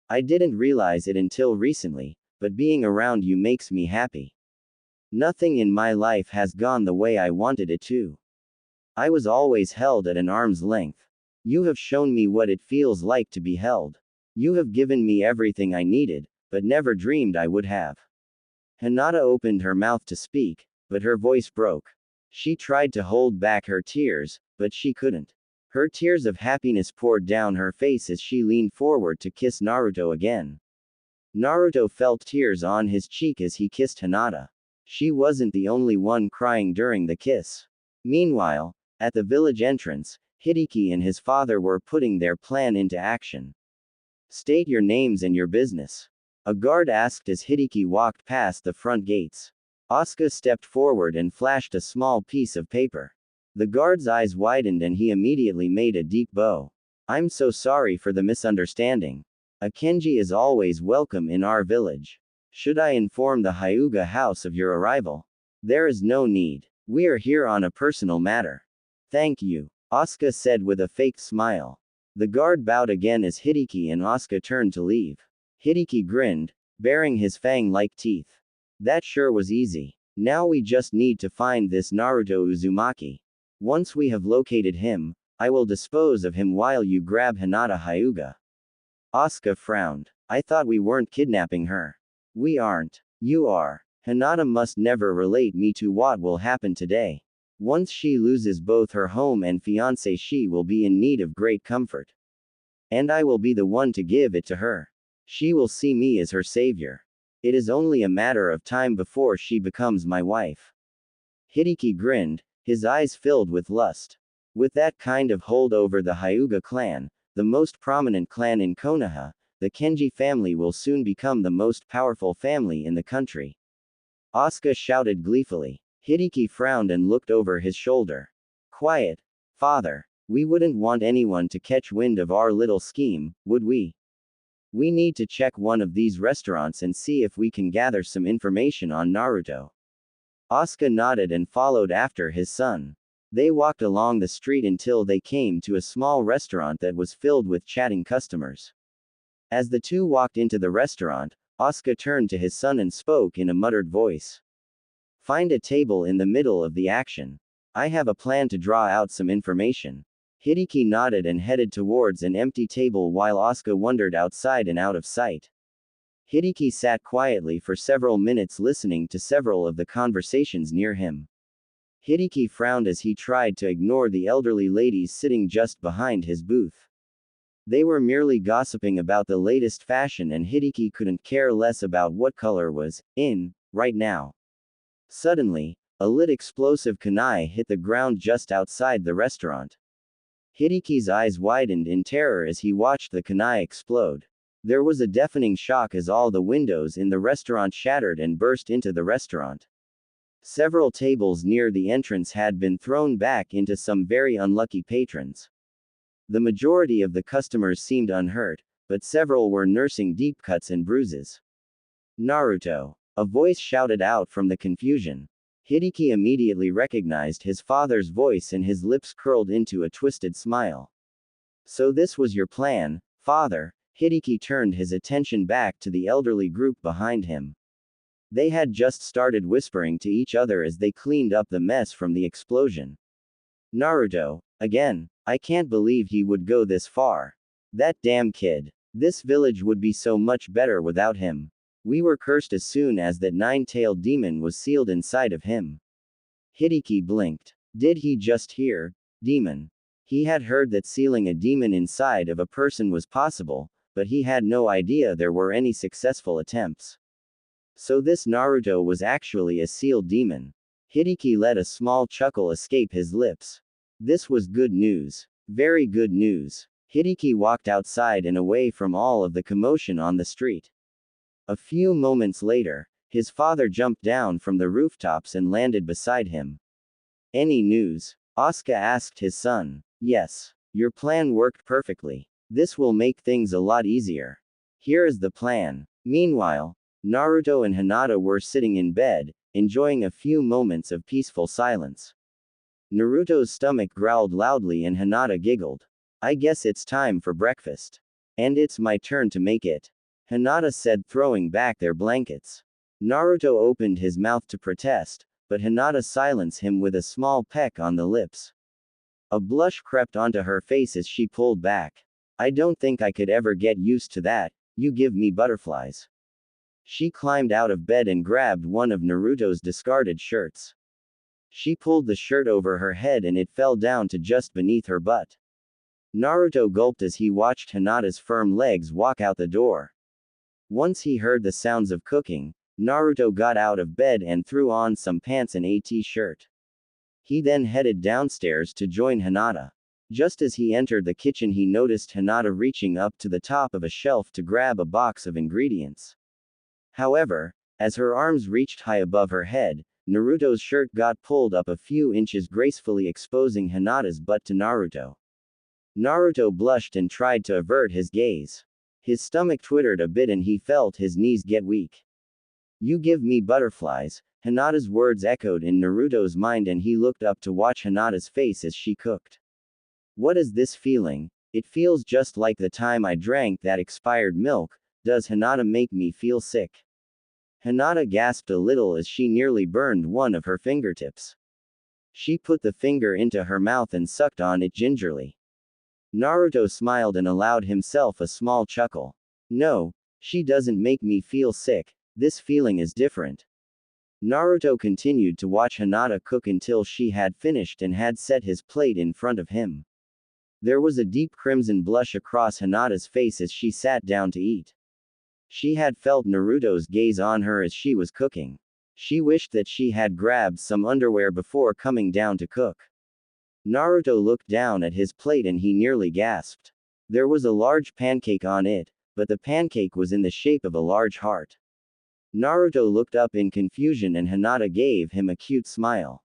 Speaker 1: I didn't realize it until recently, but being around you makes me happy. Nothing in my life has gone the way I wanted it to. I was always held at an arm's length. You have shown me what it feels like to be held. You have given me everything I needed, but never dreamed I would have. Hinata opened her mouth to speak, but her voice broke. She tried to hold back her tears, but she couldn't. Her tears of happiness poured down her face as she leaned forward to kiss Naruto again. Naruto felt tears on his cheek as he kissed Hinata. She wasn't the only one crying during the kiss. Meanwhile, at the village entrance, Hideki and his father were putting their plan into action. State your names and your business. A guard asked as Hideki walked past the front gates. Asuka stepped forward and flashed a small piece of paper. The guard's eyes widened and he immediately made a deep bow. I'm so sorry for the misunderstanding. A Kenji is always welcome in our village. Should I inform the Hyuga house of your arrival? There is no need. We are here on a personal matter. Thank you, Asuka said with a fake smile. The guard bowed again as Hideki and Asuka turned to leave. Hideki grinned, baring his fang-like teeth. That sure was easy. Now we just need to find this Naruto Uzumaki. Once we have located him, I will dispose of him while you grab Hinata Hyuga. Asuka frowned. I thought we weren't kidnapping her. We aren't. You are. Hinata must never relate me to what will happen today. Once she loses both her home and fiancé, she will be in need of great comfort. And I will be the one to give it to her. She will see me as her savior. It is only a matter of time before she becomes my wife. Hideki grinned, his eyes filled with lust. With that kind of hold over the Hyuga clan, the most prominent clan in Konoha, the Kenji family will soon become the most powerful family in the country. Asuka shouted gleefully. Hideki frowned and looked over his shoulder. Quiet, father. We wouldn't want anyone to catch wind of our little scheme, would we? We need to check one of these restaurants and see if we can gather some information on Naruto. Asuka nodded and followed after his son. They walked along the street until they came to a small restaurant that was filled with chatting customers. As the two walked into the restaurant, Asuka turned to his son and spoke in a muttered voice. Find a table in the middle of the action. I have a plan to draw out some information. Hideki nodded and headed towards an empty table while Asuka wandered outside and out of sight. Hideki sat quietly for several minutes listening to several of the conversations near him. Hideki frowned as he tried to ignore the elderly ladies sitting just behind his booth. They were merely gossiping about the latest fashion and Hideki couldn't care less about what color was in right now. Suddenly, a lit explosive kunai hit the ground just outside the restaurant. Hideki's eyes widened in terror as he watched the kunai explode. There was a deafening shock as all the windows in the restaurant shattered and burst into the restaurant. Several tables near the entrance had been thrown back into some very unlucky patrons. The majority of the customers seemed unhurt, but several were nursing deep cuts and bruises. Naruto! A voice shouted out from the confusion. Hideki immediately recognized his father's voice and his lips curled into a twisted smile. So this was your plan, father? Hideki turned his attention back to the elderly group behind him. They had just started whispering to each other as they cleaned up the mess from the explosion. Naruto, again, I can't believe he would go this far. That damn kid. This village would be so much better without him. We were cursed as soon as that nine-tailed demon was sealed inside of him. Hideki blinked. Did he just hear? Demon. He had heard that sealing a demon inside of a person was possible, but he had no idea there were any successful attempts. So this Naruto was actually a sealed demon. Hideki let a small chuckle escape his lips. This was good news. Very good news. Hideki walked outside and away from all of the commotion on the street. A few moments later, his father jumped down from the rooftops and landed beside him. Any news? Asuka asked his son. Yes. Your plan worked perfectly. This will make things a lot easier. Here is the plan. Meanwhile, Naruto and Hinata were sitting in bed, enjoying a few moments of peaceful silence. Naruto's stomach growled loudly and Hinata giggled. I guess it's time for breakfast. And it's my turn to make it. Hinata said, throwing back their blankets. Naruto opened his mouth to protest, but Hinata silenced him with a small peck on the lips. A blush crept onto her face as she pulled back. I don't think I could ever get used to that, you give me butterflies. She climbed out of bed and grabbed one of Naruto's discarded shirts. She pulled the shirt over her head and it fell down to just beneath her butt. Naruto gulped as he watched Hinata's firm legs walk out the door. Once he heard the sounds of cooking, Naruto got out of bed and threw on some pants and a t-shirt. He then headed downstairs to join Hinata. Just as he entered the kitchen, he noticed Hinata reaching up to the top of a shelf to grab a box of ingredients. However, as her arms reached high above her head, Naruto's shirt got pulled up a few inches, gracefully exposing Hinata's butt to Naruto. Naruto blushed and tried to avert his gaze. His stomach twittered a bit and he felt his knees get weak. "You give me butterflies," Hinata's words echoed in Naruto's mind, and he looked up to watch Hinata's face as she cooked. "What is this feeling? It feels just like the time I drank that expired milk. Does Hinata make me feel sick?" Hinata gasped a little as she nearly burned one of her fingertips. She put the finger into her mouth and sucked on it gingerly. Naruto smiled and allowed himself a small chuckle. "No, she doesn't make me feel sick. This feeling is different." Naruto continued to watch Hinata cook until she had finished and had set his plate in front of him. There was a deep crimson blush across Hinata's face as she sat down to eat. She had felt Naruto's gaze on her as she was cooking. She wished that she had grabbed some underwear before coming down to cook. Naruto looked down at his plate and he nearly gasped. There was a large pancake on it, but the pancake was in the shape of a large heart. Naruto looked up in confusion and Hinata gave him a cute smile.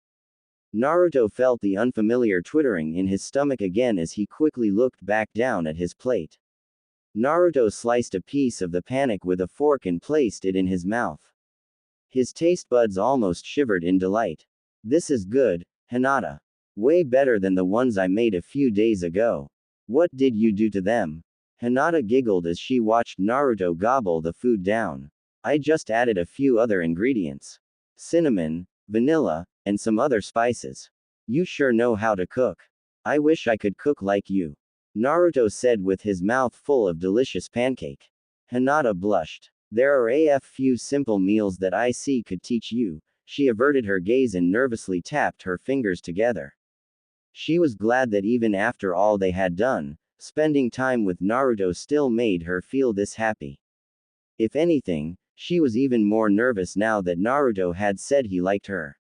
Speaker 1: Naruto felt the unfamiliar twittering in his stomach again as he quickly looked back down at his plate. Naruto sliced a piece of the pancake with a fork and placed it in his mouth. His taste buds almost shivered in delight. "This is good, Hinata. Way better than the ones I made a few days ago. What did you do to them?" Hinata giggled as she watched Naruto gobble the food down. "I just added a few other ingredients. Cinnamon, vanilla, and some other spices. You sure know how to cook. I wish I could cook like you," Naruto said with his mouth full of delicious pancake. Hinata blushed. "There are a few simple meals that I see could teach you." She averted her gaze and nervously tapped her fingers together. She was glad that even after all they had done, spending time with Naruto still made her feel this happy. If anything, she was even more nervous now that Naruto had said he liked her.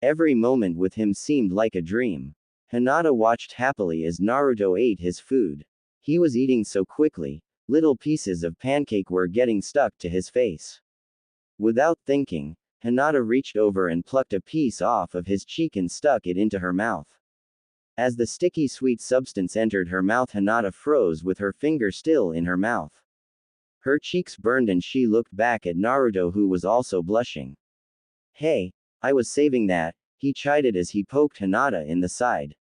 Speaker 1: Every moment with him seemed like a dream. Hinata watched happily as Naruto ate his food. He was eating so quickly, little pieces of pancake were getting stuck to his face. Without thinking, Hinata reached over and plucked a piece off of his cheek and stuck it into her mouth. As the sticky sweet substance entered her mouth, Hinata froze with her finger still in her mouth. Her cheeks burned and she looked back at Naruto, who was also blushing. "Hey, I was saving that," he chided as he poked Hinata in the side.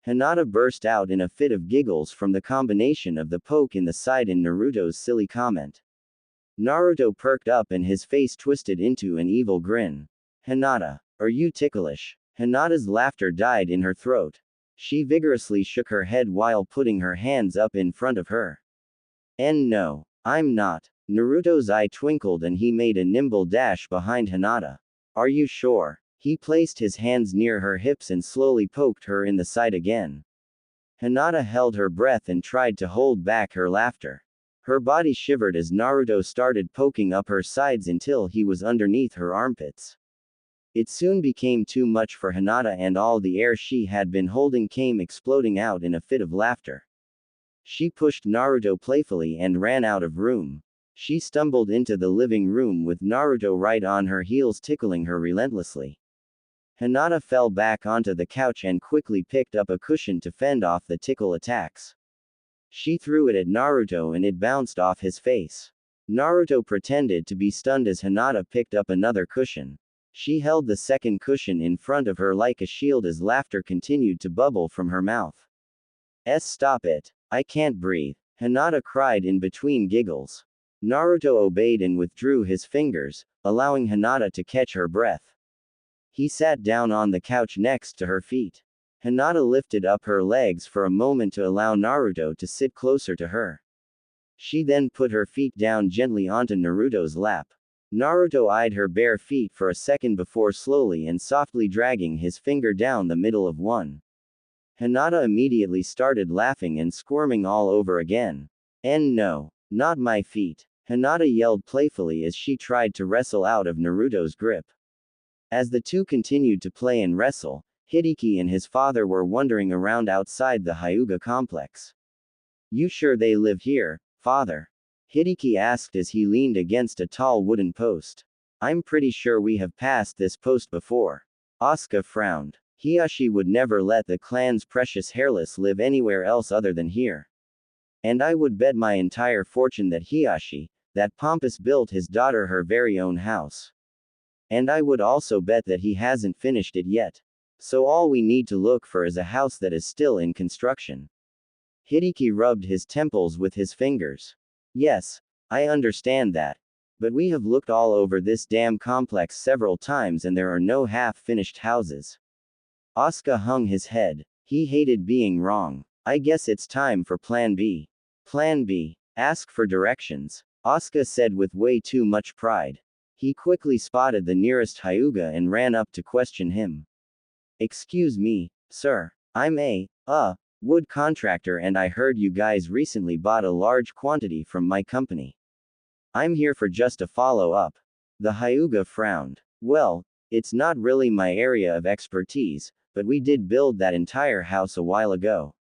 Speaker 1: Hinata burst out in a fit of giggles from the combination of the poke in the side and Naruto's silly comment. Naruto perked up and his face twisted into an evil grin. "Hinata, are you ticklish?" Hinata's laughter died in her throat. She vigorously shook her head while putting her hands up in front of her. No, I'm not." Naruto's eye twinkled and he made a nimble dash behind Hinata. "Are you sure?" He placed his hands near her hips and slowly poked her in the side again. Hinata held her breath and tried to hold back her laughter. Her body shivered as Naruto started poking up her sides until he was underneath her armpits. It soon became too much for Hinata and all the air she had been holding came exploding out in a fit of laughter. She pushed Naruto playfully and ran out of room. She stumbled into the living room with Naruto right on her heels tickling her relentlessly. Hinata fell back onto the couch and quickly picked up a cushion to fend off the tickle attacks. She threw it at Naruto and it bounced off his face. Naruto pretended to be stunned as Hinata picked up another cushion. She held the second cushion in front of her like a shield as laughter continued to bubble from her mouth. Stop it. I can't breathe," Hinata cried in between giggles. Naruto obeyed and withdrew his fingers, allowing Hinata to catch her breath. He sat down on the couch next to her feet. Hinata lifted up her legs for a moment to allow Naruto to sit closer to her. She then put her feet down gently onto Naruto's lap. Naruto eyed her bare feet for a second before slowly and softly dragging his finger down the middle of one. Hinata immediately started laughing and squirming all over again. No, not my feet," Hinata yelled playfully as she tried to wrestle out of Naruto's grip. As the two continued to play and wrestle, Hideki and his father were wandering around outside the Hyuga complex. You sure they live here, father? Hideki asked as he leaned against a tall wooden post. I'm pretty sure we have passed this post before. Asuka frowned. Hiyashi would never let the clan's precious hairless live anywhere else other than here. And I would bet my entire fortune that Hiyashi, that pompous, built his daughter her very own house. And I would also bet that he hasn't finished it yet. So all we need to look for is a house that is still in construction. Hideki rubbed his temples with his fingers. Yes, I understand that. But we have looked all over this damn complex several times and there are no half-finished houses. Asuka hung his head. He hated being wrong. I guess it's time for Plan B. Plan B. Ask for directions, Asuka said with way too much pride. He quickly spotted the nearest Hyuga and ran up to question him. Excuse me, sir. I'm a wood contractor and I heard you guys recently bought a large quantity from my company. I'm here for just a follow-up. The Hyuga frowned. Well, it's not really my area of expertise, but we did build that entire house a while ago.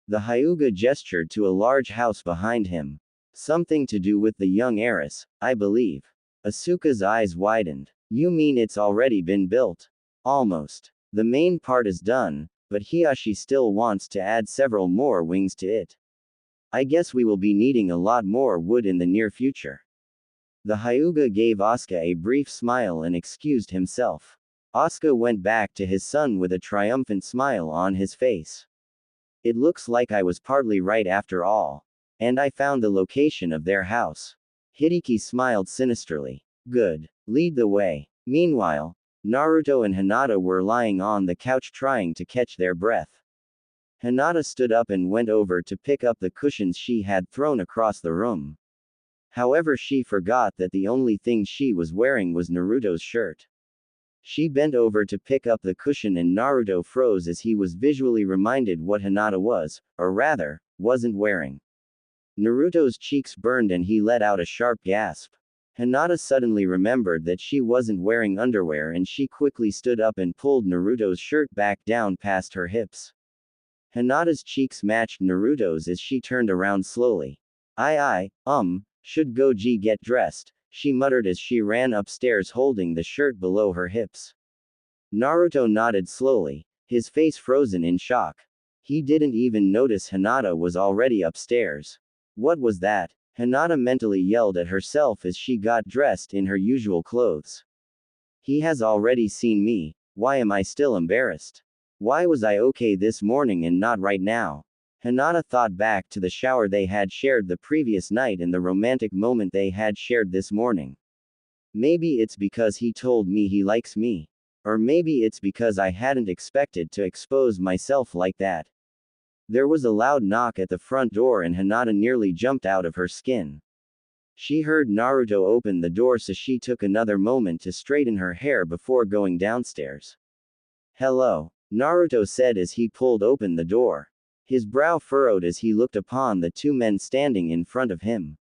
Speaker 1: The Hyuga gestured to a large house behind him. Something to do with the young heiress, I believe. Asuka's eyes widened. You mean it's already been built? Almost. The main part is done, but Hiyashi still wants to add several more wings to it. I guess we will be needing a lot more wood in the near future. The Hyuga gave Asuka a brief smile and excused himself. Asuka went back to his son with a triumphant smile on his face. It looks like I was partly right after all. And I found the location of their house. Hideki smiled sinisterly. Good. Lead the way. Meanwhile, Naruto and Hinata were lying on the couch trying to catch their breath. Hinata stood up and went over to pick up the cushions she had thrown across the room. However, she forgot that the only thing she was wearing was Naruto's shirt. She bent over to pick up the cushion and Naruto froze as he was visually reminded what Hinata was, or rather, wasn't wearing. Naruto's cheeks burned and he let out a sharp gasp. Hinata suddenly remembered that she wasn't wearing underwear and she quickly stood up and pulled Naruto's shirt back down past her hips. Hinata's cheeks matched Naruto's as she turned around slowly. Should Goji get dressed? She muttered as she ran upstairs holding the shirt below her hips. Naruto nodded slowly, his face frozen in shock. He didn't even notice Hinata was already upstairs. What was that? Hinata mentally yelled at herself as she got dressed in her usual clothes. He has already seen me. Why am I still embarrassed? Why was I okay this morning and not right now? Hinata thought back to the shower they had shared the previous night and the romantic moment they had shared this morning. Maybe it's because he told me he likes me. Or maybe it's because I hadn't expected to expose myself like that. There was a loud knock at the front door and Hinata nearly jumped out of her skin. She heard Naruto open the door, so she took another moment to straighten her hair before going downstairs. Hello, Naruto said as he pulled open the door. His brow furrowed as he looked upon the two men standing in front of him.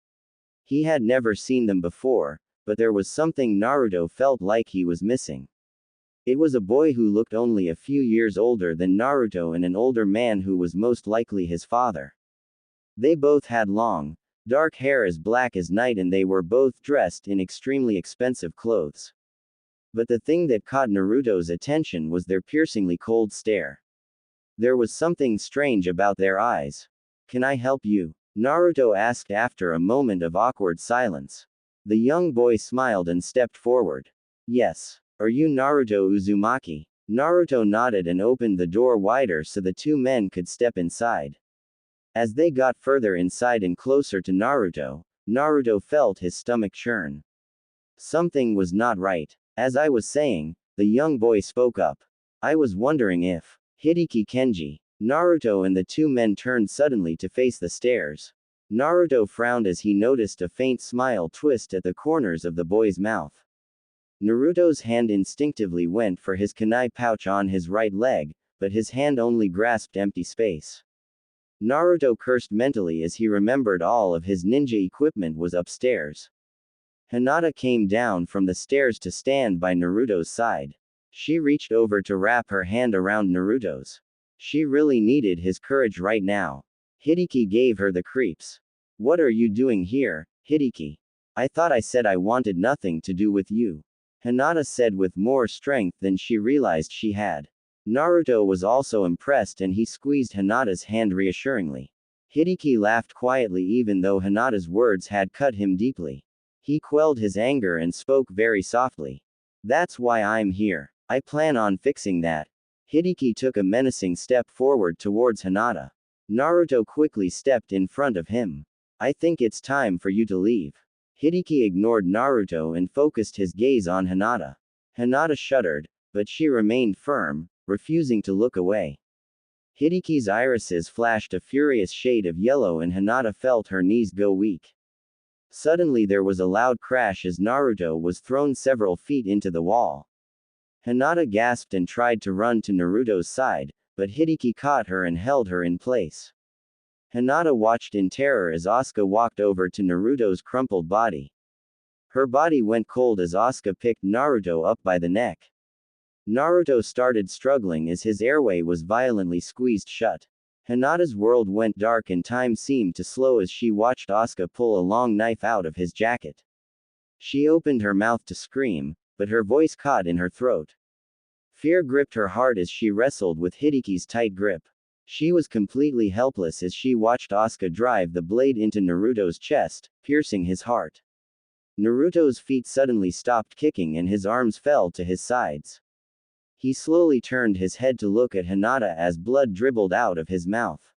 Speaker 1: He had never seen them before, but there was something Naruto felt like he was missing. It was a boy who looked only a few years older than Naruto and an older man who was most likely his father. They both had long, dark hair as black as night and they were both dressed in extremely expensive clothes. But the thing that caught Naruto's attention was their piercingly cold stare. There was something strange about their eyes. Can I help you? Naruto asked after a moment of awkward silence. The young boy smiled and stepped forward. Yes. Are you Naruto Uzumaki? Naruto nodded and opened the door wider so the two men could step inside. As they got further inside and closer to Naruto, Naruto felt his stomach churn. Something was not right. As I was saying, the young boy spoke up. I was wondering if Hideki Kenji. Naruto and the two men turned suddenly to face the stairs. Naruto frowned as he noticed a faint smile twist at the corners of the boy's mouth. Naruto's hand instinctively went for his kunai pouch on his right leg, but his hand only grasped empty space. Naruto cursed mentally as he remembered all of his ninja equipment was upstairs. Hinata came down from the stairs to stand by Naruto's side. She reached over to wrap her hand around Naruto's. She really needed his courage right now. Hideki gave her the creeps. What are you doing here, Hideki? I thought I said I wanted nothing to do with you. Hinata said with more strength than she realized she had. Naruto was also impressed and he squeezed Hinata's hand reassuringly. Hideki laughed quietly even though Hinata's words had cut him deeply. He quelled his anger and spoke very softly. That's why I'm here. I plan on fixing that. Hideki took a menacing step forward towards Hinata. Naruto quickly stepped in front of him. I think it's time for you to leave. Hideki ignored Naruto and focused his gaze on Hinata. Hinata shuddered, but she remained firm, refusing to look away. Hideki's irises flashed a furious shade of yellow and Hinata felt her knees go weak. Suddenly there was a loud crash as Naruto was thrown several feet into the wall. Hinata gasped and tried to run to Naruto's side, but Hideki caught her and held her in place. Hinata watched in terror as Asuka walked over to Naruto's crumpled body. Her body went cold as Asuka picked Naruto up by the neck. Naruto started struggling as his airway was violently squeezed shut. Hinata's world went dark and time seemed to slow as she watched Asuka pull a long knife out of his jacket. She opened her mouth to scream, but her voice caught in her throat. Fear gripped her heart as she wrestled with Hideki's tight grip. She was completely helpless as she watched Asuka drive the blade into Naruto's chest, piercing his heart. Naruto's feet suddenly stopped kicking and his arms fell to his sides. He slowly turned his head to look at Hinata as blood dribbled out of his mouth.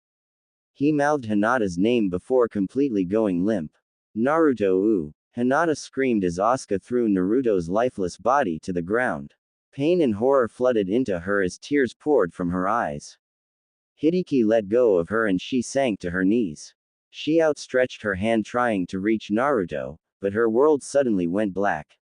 Speaker 1: He mouthed Hinata's name before completely going limp. Naruto ooh! Hinata screamed as Asuka threw Naruto's lifeless body to the ground. Pain and horror flooded into her as tears poured from her eyes. Hideki let go of her and she sank to her knees. She outstretched her hand trying to reach Naruto, but her world suddenly went black.